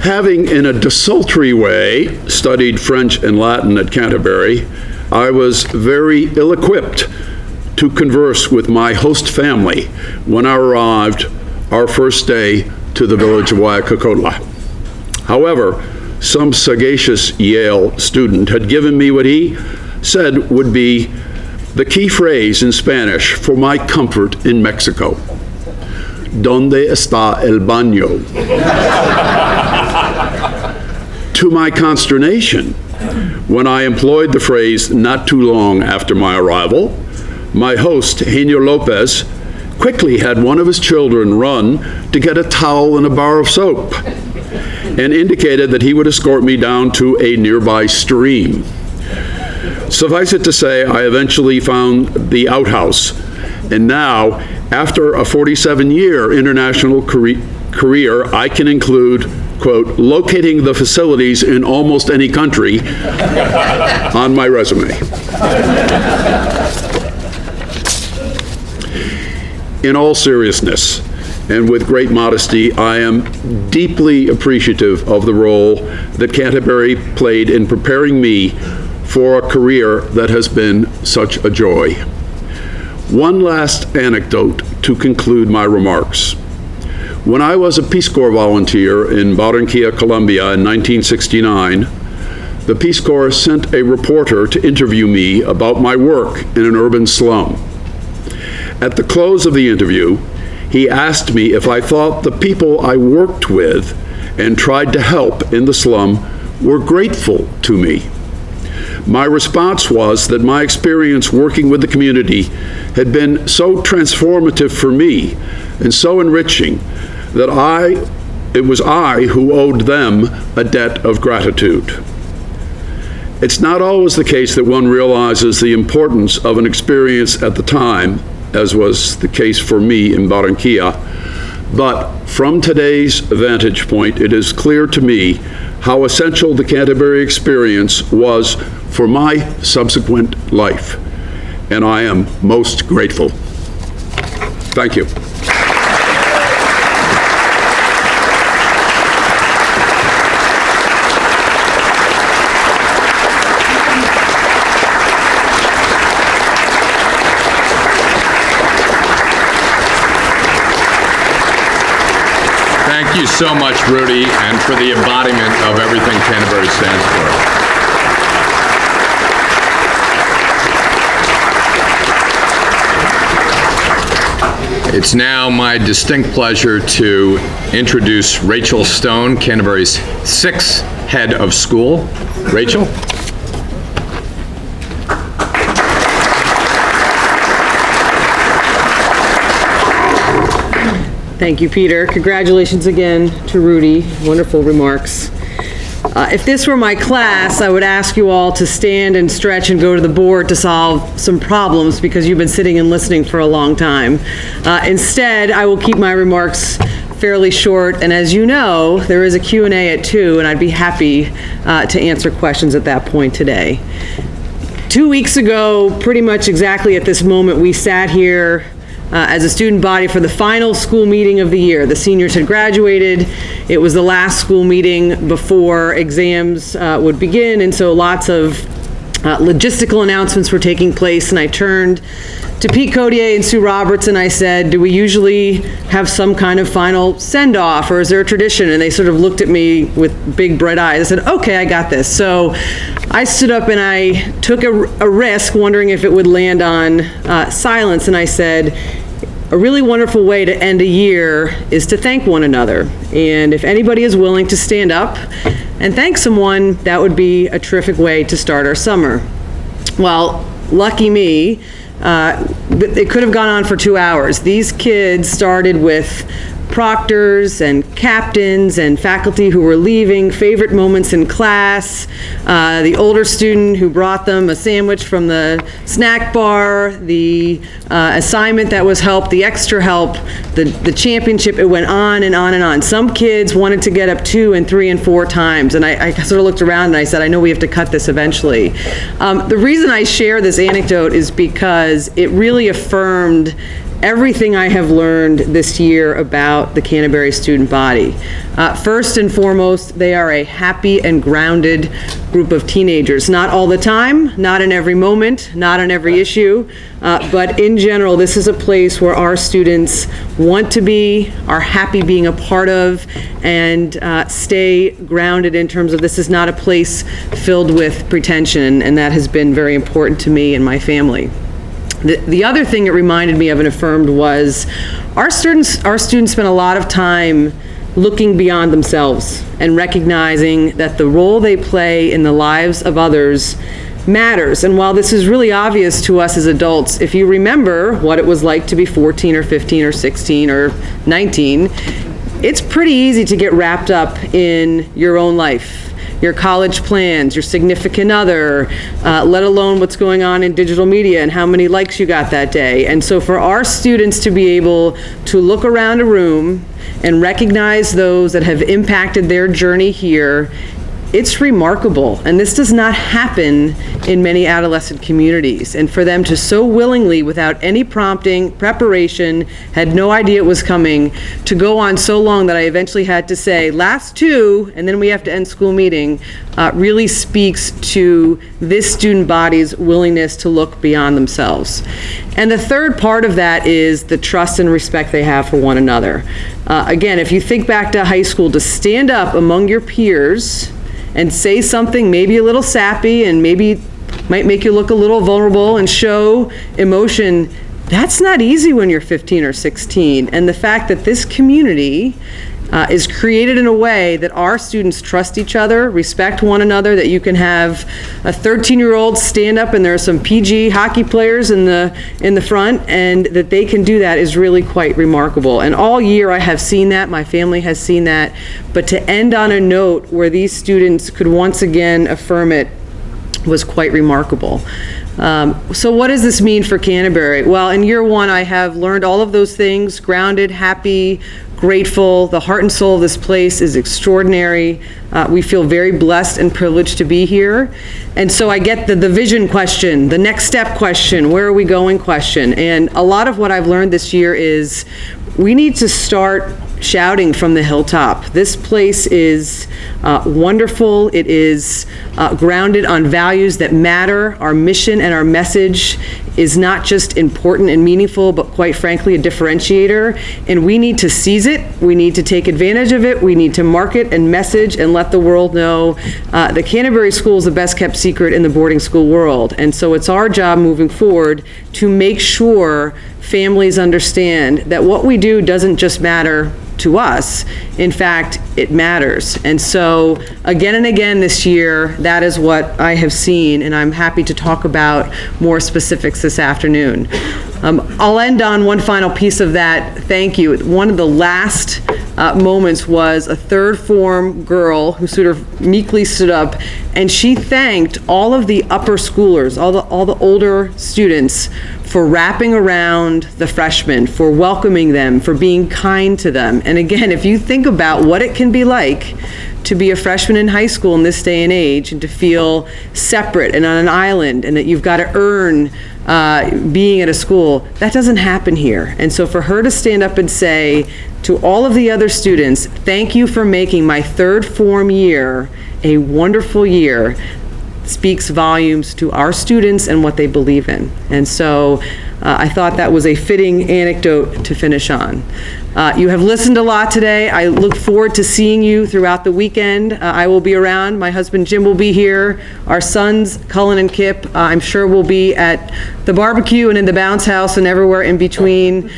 S10: Having, in a desultory way, studied French and Latin at Canterbury, I was very ill-equipped to converse with my host family when I arrived our first day to the village of Huacacotla. However, some sagacious Yale student had given me what he said would be the key phrase in Spanish for my comfort in Mexico. ¿Dónde está el baño? To my consternation, when I employed the phrase not too long after my arrival, my host, Genio Lopez, quickly had one of his children run to get a towel and a bar of soap. and indicated that he would escort me down to a nearby stream. Suffice it to say, I eventually found the outhouse, and now, after a 47-year international career, I can include, quote, locating the facilities in almost any country on my resume. In all seriousness, and with great modesty, I am deeply appreciative of the role that Canterbury played in preparing me for a career that has been such a joy. One last anecdote to conclude my remarks. When I was a Peace Corps volunteer in Barranquilla, Colombia in 1969, the Peace Corps sent a reporter to interview me about my work in an urban slum. At the close of the interview, he asked me if I thought the people I worked with and tried to help in the slum were grateful to me. My response was that my experience working with the community had been so transformative for me and so enriching that it was I who owed them a debt of gratitude. It's not always the case that one realizes the importance of an experience at the time, as was the case for me in Barranquilla, but from today's vantage point, it is clear to me how essential the Canterbury experience was for my subsequent life, and I am most grateful. Thank you.
S1: Thank you so much, Rudy, and for the embodiment of everything Canterbury stands for. It's now my distinct pleasure to introduce Rachel Stone, Canterbury's 6th head of school. Rachel?
S11: Thank you, Peter. Congratulations again to Rudy. Wonderful remarks. If this were my class, I would ask you all to stand and stretch and go to the board to solve some problems because you've been sitting and listening for a long time. Instead, I will keep my remarks fairly short, and as you know, there is a Q&A at 2, and I'd be happy to answer questions at that point today. 2 weeks ago, pretty much exactly at this moment, we sat here as a student body for the final school meeting of the year. The seniors had graduated. It was the last school meeting before exams would begin, and so lots of logistical announcements were taking place, and I turned to Pete Codier and Sue Roberts and I said, do we usually have some kind of final send-off, or is there a tradition? And they sort of looked at me with big bright eyes. I said, okay, I got this. So I stood up and I took a risk, wondering if it would land on silence, and I said, a really wonderful way to end a year is to thank one another. And if anybody is willing to stand up and thank someone, that would be a terrific way to start our summer. Well, lucky me, it could have gone on for 2 hours. These kids started with proctors and captains and faculty who were leaving, favorite moments in class, the older student who brought them a sandwich from the snack bar, the assignment that was helped, the extra help, the championship. It went on and on and on. Some kids wanted to get up 2 and 3 and 4 times, and I sort of looked around and I said, I know we have to cut this eventually. The reason I share this anecdote is because it really affirmed everything I have learned this year about the Canterbury student body. First and foremost, they are a happy and grounded group of teenagers. Not all the time, not in every moment, not on every issue, but in general, this is a place where our students want to be, are happy being a part of, and stay grounded in terms of this is not a place filled with pretension, and that has been very important to me and my family. The other thing it reminded me of and affirmed was our students spend a lot of time looking beyond themselves and recognizing that the role they play in the lives of others matters. And while this is really obvious to us as adults, if you remember what it was like to be 14 or 15 or 16 or 19, it's pretty easy to get wrapped up in your own life, your college plans, your significant other, let alone what's going on in digital media and how many likes you got that day. And so for our students to be able to look around a room and recognize those that have impacted their journey here, it's remarkable. And this does not happen in many adolescent communities. And for them to so willingly, without any prompting, preparation, had no idea it was coming, to go on so long that I eventually had to say, last two, and then we have to end school meeting, really speaks to this student body's willingness to look beyond themselves. And the third part of that is the trust and respect they have for one another. Again, if you think back to high school, to stand up among your peers and say something maybe a little sappy and maybe might make you look a little vulnerable and show emotion, that's not easy when you're 15 or 16. And the fact that this community is created in a way that our students trust each other, respect one another, that you can have a 13-year-old stand up and there are some PG hockey players in the front, and that they can do that is really quite remarkable. And all year I have seen that, my family has seen that, but to end on a note where these students could once again affirm it was quite remarkable. So what does this mean for Canterbury? Well, in year one, I have learned all of those things: grounded, happy, grateful. The heart and soul of this place is extraordinary. We feel very blessed and privileged to be here. And so I get the vision question, the next step question, where are we going question. And a lot of what I've learned this year is we need to start shouting from the hilltop. This place is wonderful. It is grounded on values that matter. Our mission and our message is not just important and meaningful, but quite frankly, a differentiator. And we need to seize it. We need to take advantage of it. We need to market and message and let the world know the Canterbury School is the best kept secret in the boarding school world. And so it's our job moving forward to make sure families understand that what we do doesn't just matter to us. In fact, it matters. And so again and again this year, that is what I have seen, and I'm happy to talk about more specifics this afternoon. I'll end on one final piece of that. Thank you. One of the last moments was a third form girl who sort of meekly stood up, and she thanked all of the upper schoolers, all the older students, for wrapping around the freshmen, for welcoming them, for being kind to them. And again, if you think about what it can be like to be a freshman in high school in this day and age, and to feel separate and on an island, and that you've got to earn being at a school, that doesn't happen here. And so for her to stand up and say to all of the other students, thank you for making my third form year a wonderful year, speaks volumes to our students and what they believe in. And so I thought that was a fitting anecdote to finish on. You have listened a lot today. I look forward to seeing you throughout the weekend. I will be around. My husband Jim will be here. Our sons, Cullen and Kip, I'm sure will be at the barbecue and in the bounce house and everywhere in between.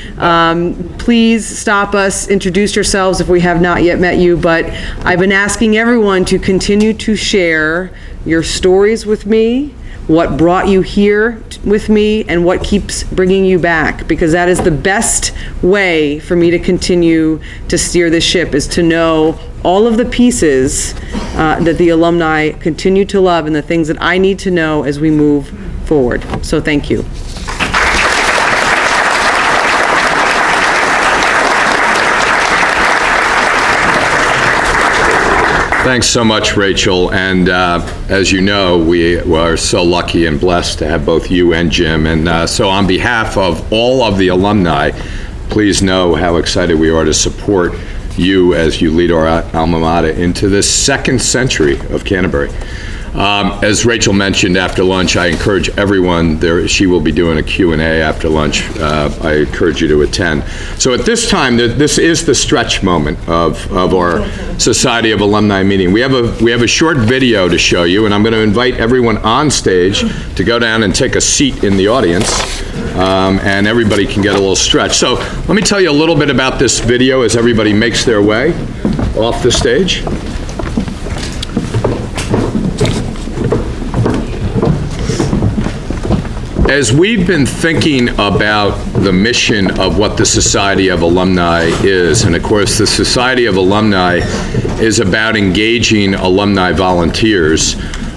S11: Please stop us, introduce yourselves if we have not yet met you, but I've been asking everyone to continue to share your stories with me, what brought you here with me, and what keeps bringing you back, because that is the best way for me to continue to steer this ship, is to know all of the pieces that the alumni continue to love and the things that I need to know as we move forward. So thank you.
S1: Thanks so much, Rachel. And as you know, we are so lucky and blessed to have both you and Jim. And so on behalf of all of the alumni, please know how excited we are to support you as you lead our alma mater into this second century of Canterbury. As Rachel mentioned, after lunch, I encourage everyone there. She will be doing a Q&A after lunch. I encourage you to attend. So at this time, this is the stretch moment of our Society of Alumni meeting. We have a short video to show you, and I'm going to invite everyone on stage to go down and take a seat in the audience, and everybody can get a little stretch. So let me tell you a little bit about this video as everybody makes their way off the stage. As we've been thinking about the mission of what the Society of Alumni is, and of course the Society of Alumni is about engaging alumni volunteers,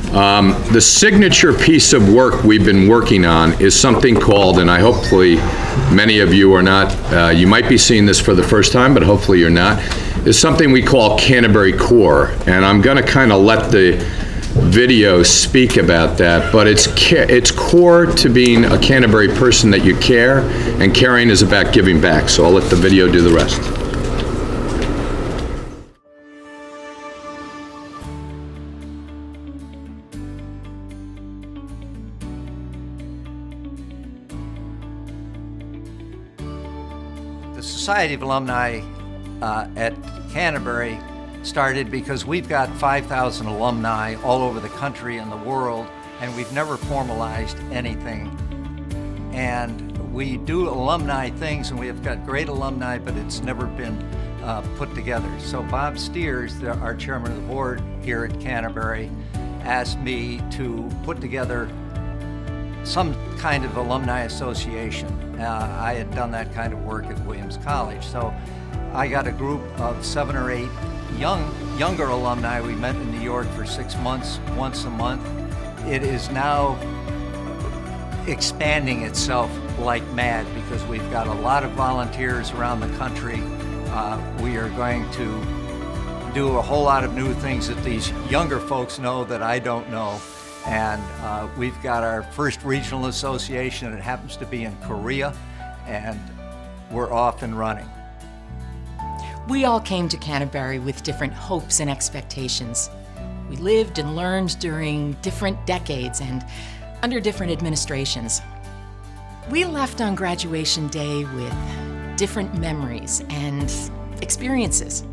S1: the signature piece of work we've been working on is something called, and I hopefully many of you are not, you might be seeing this for the first time, but hopefully you're not, is something we call Canterbury Core. And I'm going to kind of let the video speak about that, but it's core to being a Canterbury person that you care, and caring is about giving back. So I'll let the video do the rest.
S12: The Society of Alumni at Canterbury started because we've got 5,000 alumni all over the country and the world, and we've never formalized anything. And we do alumni things, and we have got great alumni, but it's never been put together. So Bob Steers, our chairman of the board here at Canterbury, asked me to put together some kind of alumni association. I had done that kind of work at Williams College. So I got a group of 7 or 8 younger alumni. We met in New York for 6 months, once a month. It is now expanding itself like mad because we've got a lot of volunteers around the country. We are going to do a whole lot of new things that these younger folks know that I don't know. And we've got our first regional association. It happens to be in Korea, and we're off and running.
S13: We all came to Canterbury with different hopes and expectations. We lived and learned during different decades and under different administrations. We left on graduation day with different memories and experiences.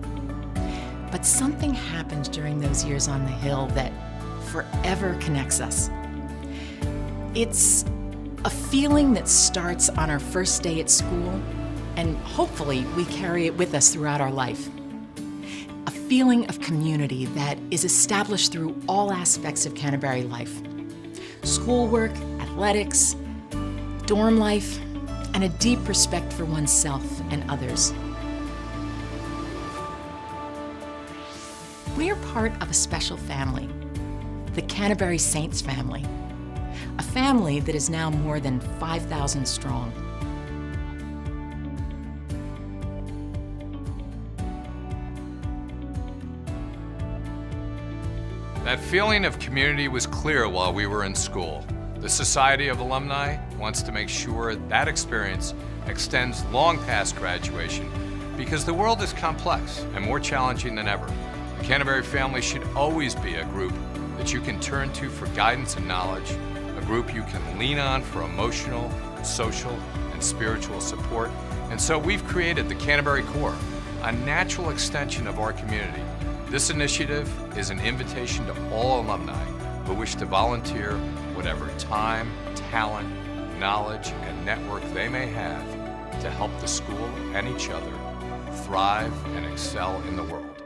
S13: But something happened during those years on the Hill that forever connects us. It's a feeling that starts on our first day at school, and hopefully we carry it with us throughout our life. A feeling of community that is established through all aspects of Canterbury life. Schoolwork, athletics, dorm life, and a deep respect for oneself and others. We are part of a special family, the Canterbury Saints family, a family that is now more than 5,000 strong.
S1: That feeling of community was clear while we were in school. The Society of Alumni wants to make sure that experience extends long past graduation because the world is complex and more challenging than ever. The Canterbury family should always be a group that you can turn to for guidance and knowledge, a group you can lean on for emotional, social, and spiritual support. And so we've created the Canterbury Core, a natural extension of our community. This initiative is an invitation to all alumni who wish to volunteer whatever time, talent, knowledge, and network they may have to help the school and each other thrive and excel in the world.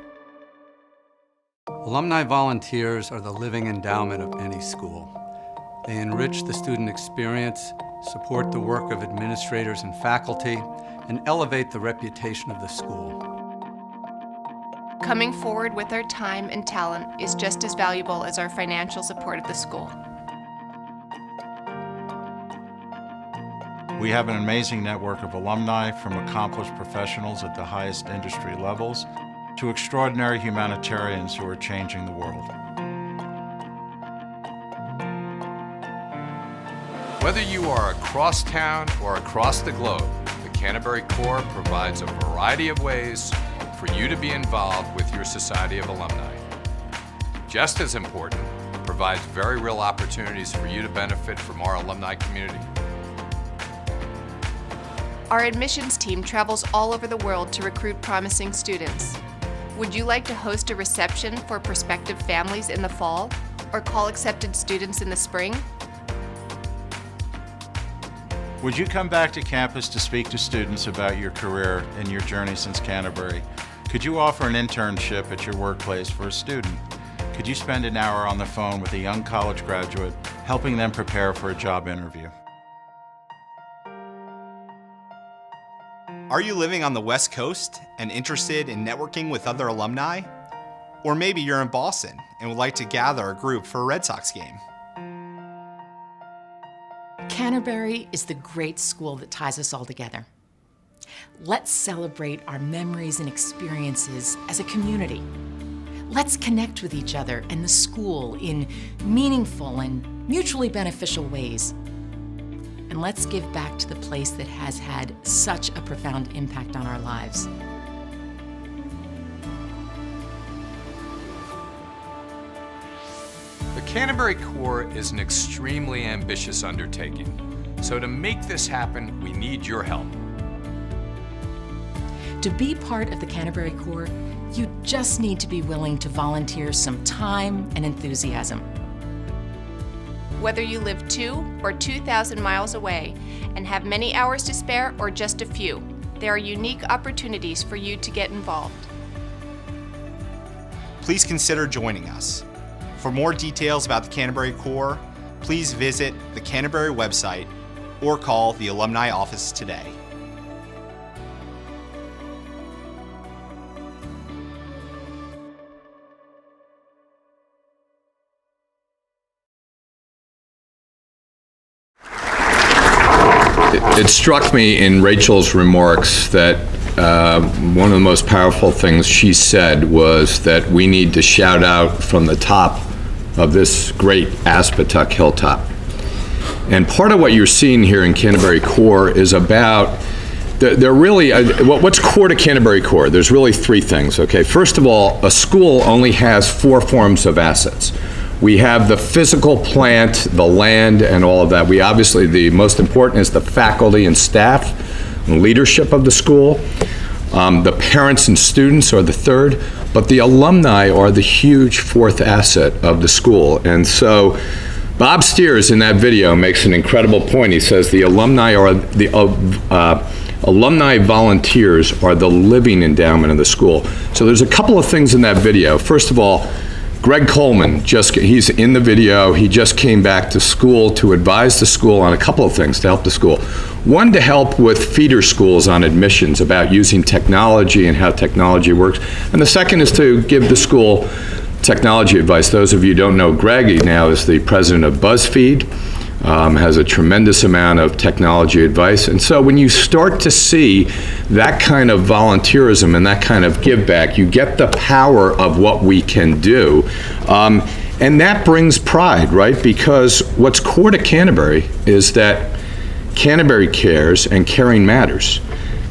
S14: Alumni volunteers are the living endowment of any school. They enrich the student experience, support the work of administrators and faculty, and elevate the reputation of the school.
S15: Coming forward with our time and talent is just as valuable as our financial support of the school.
S16: We have an amazing network of alumni, from accomplished professionals at the highest industry levels to extraordinary humanitarians who are changing the world.
S1: Whether you are across town or across the globe, the Canterbury Core provides a variety of ways for you to be involved with your Society of Alumni. Just as important, it provides very real opportunities for you to benefit from our alumni community.
S15: Our admissions team travels all over the world to recruit promising students. Would you like to host a reception for prospective families in the fall, or call accepted students in the spring?
S16: Would you come back to campus to speak to students about your career and your journey since Canterbury? Could you offer an internship at your workplace for a student? Could you spend an hour on the phone with a young college graduate, helping them prepare for a job interview?
S17: Are you living on the West Coast and interested in networking with other alumni? Or maybe you're in Boston and would like to gather a group for a Red Sox game.
S13: Canterbury is the great school that ties us all together. Let's celebrate our memories and experiences as a community. Let's connect with each other and the school in meaningful and mutually beneficial ways. And let's give back to the place that has had such a profound impact on our lives.
S18: The Canterbury Corps is an extremely ambitious undertaking. So to make this happen, we need your help.
S13: To be part of the Canterbury Corps, you just need to be willing to volunteer some time and enthusiasm.
S15: Whether you live 2,000 or 2,000 miles away and have many hours to spare or just a few, there are unique opportunities for you to get involved.
S17: Please consider joining us. For more details about the Canterbury Corps, please visit the Canterbury website or call the Alumni office today.
S1: It struck me in Rachel's remarks that one of the most powerful things she said was that we need to shout out from the top of this great Aspetuck hilltop. And part of what you're seeing here in Canterbury Corps is about, they're really, what's core to Canterbury Corps? There's really three things, okay? First of all, a school only has 4 forms of assets. We have the physical plant, the land, and all of that. We obviously, the most important is the faculty and staff and leadership of the school. The parents and students are the third, but the alumni are the huge fourth asset of the school. And so Bob Steers in that video makes an incredible point. He says the alumni are Alumni Volunteers are the living endowment of the school. So there's a couple of things in that video. First of all, Greg Coleman, he's in the video, he just came back to school to advise the school on a couple of things to help the school. One, to help with feeder schools on admissions about using technology and how technology works. And the second is to give the school technology advice. Those of you who don't know, Greg now is the president of BuzzFeed, has a tremendous amount of technology advice. And so when you start to see that kind of volunteerism and that kind of give back, you get the power of what we can do. And that brings pride, right? Because what's core to Canterbury is that Canterbury cares and caring matters.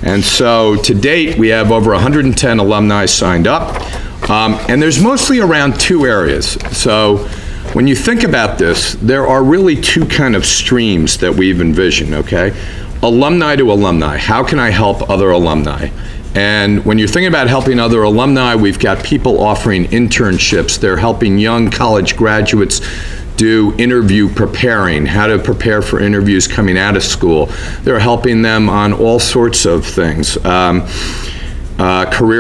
S1: And so to date, we have over 110 alumni signed up. And there's mostly around 2 areas. So when you think about this, there are really 2 kind of streams that we've envisioned, okay? Alumni to alumni. How can I help other alumni? And when you're thinking about helping other alumni, we've got people offering internships. They're helping young college graduates do interview preparing, how to prepare for interviews coming out of school. They're helping them on all sorts of things. Career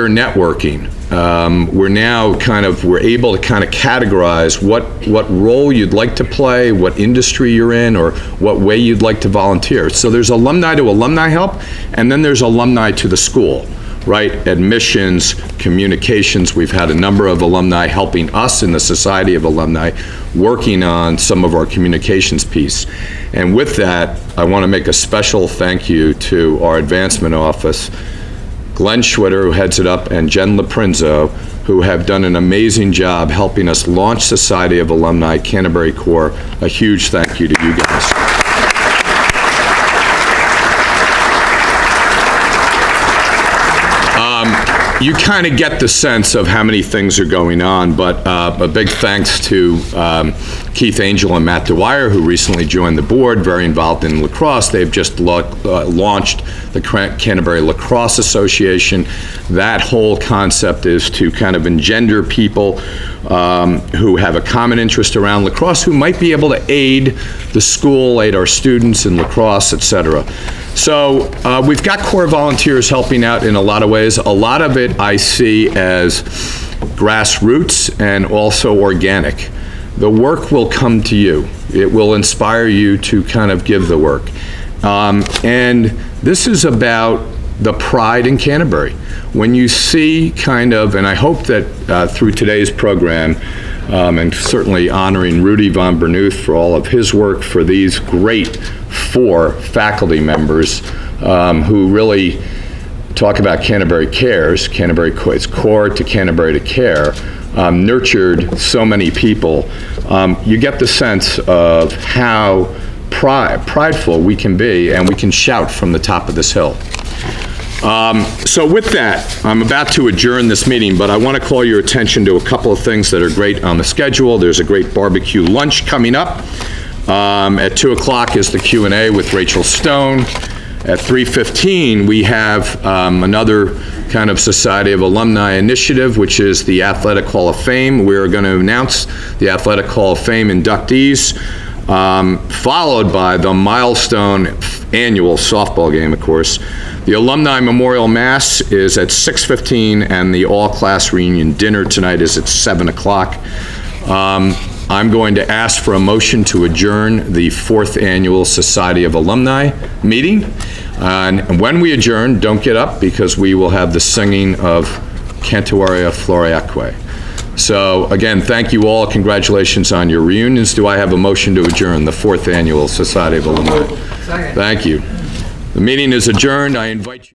S1: networking. We're able to kind of categorize what role you'd like to play, what industry you're in, or what way you'd like to volunteer. So there's alumni to alumni help, and then there's alumni to the school, right? Admissions, communications. We've had a number of alumni helping us in the Society of Alumni working on some of our communications piece. And with that, I want to make a special thank you to our advancement office, Glenn Schwitter, who heads it up, and Jen Laprinzo, who have done an amazing job helping us launch Society of Alumni Canterbury Corps. A huge thank you to you guys. You kind of get the sense of how many things are going on, but a big thanks to Keith Angel and Matt Dwyer, who recently joined the board, very involved in lacrosse. They've just launched the Canterbury Lacrosse Association. That whole concept is to kind of engender people who have a common interest around lacrosse, who might be able to aid the school, aid our students in lacrosse, etc. So we've got Corps volunteers helping out in a lot of ways. A lot of it I see as grassroots and also organic. The work will come to you. It will inspire you to kind of give the work. And this is about the pride in Canterbury. When you see kind of, and I hope that through today's program, and certainly honoring Rudy von Bernuth for all of his work, for these great 4 faculty members who really talk about Canterbury Cares, Canterbury is core to Canterbury to care, nurtured so many people, you get the sense of how prideful we can be, and we can shout from the top of this hill. So with that, I'm about to adjourn this meeting, but I want to call your attention to a couple of things that are great on the schedule. There's a great barbecue lunch coming up. At 2 o'clock is the Q&A with Rachel Stone. At 3:15, we have another kind of Society of Alumni initiative, which is the Athletic Hall of Fame. We're going to announce the Athletic Hall of Fame inductees, followed by the milestone annual softball game, of course. The Alumni Memorial Mass is at 6:15, and the all-class reunion dinner tonight is at 7 o'clock. I'm going to ask for a motion to adjourn the 4th Annual Society of Alumni meeting. And when we adjourn, don't get up, because we will have the singing of Cantuaria Floriaque. So again, thank you all. Congratulations on your reunions. Do I have a motion to adjourn the 4th Annual Society of Alumni? Thank you. The meeting is adjourned. I invite you.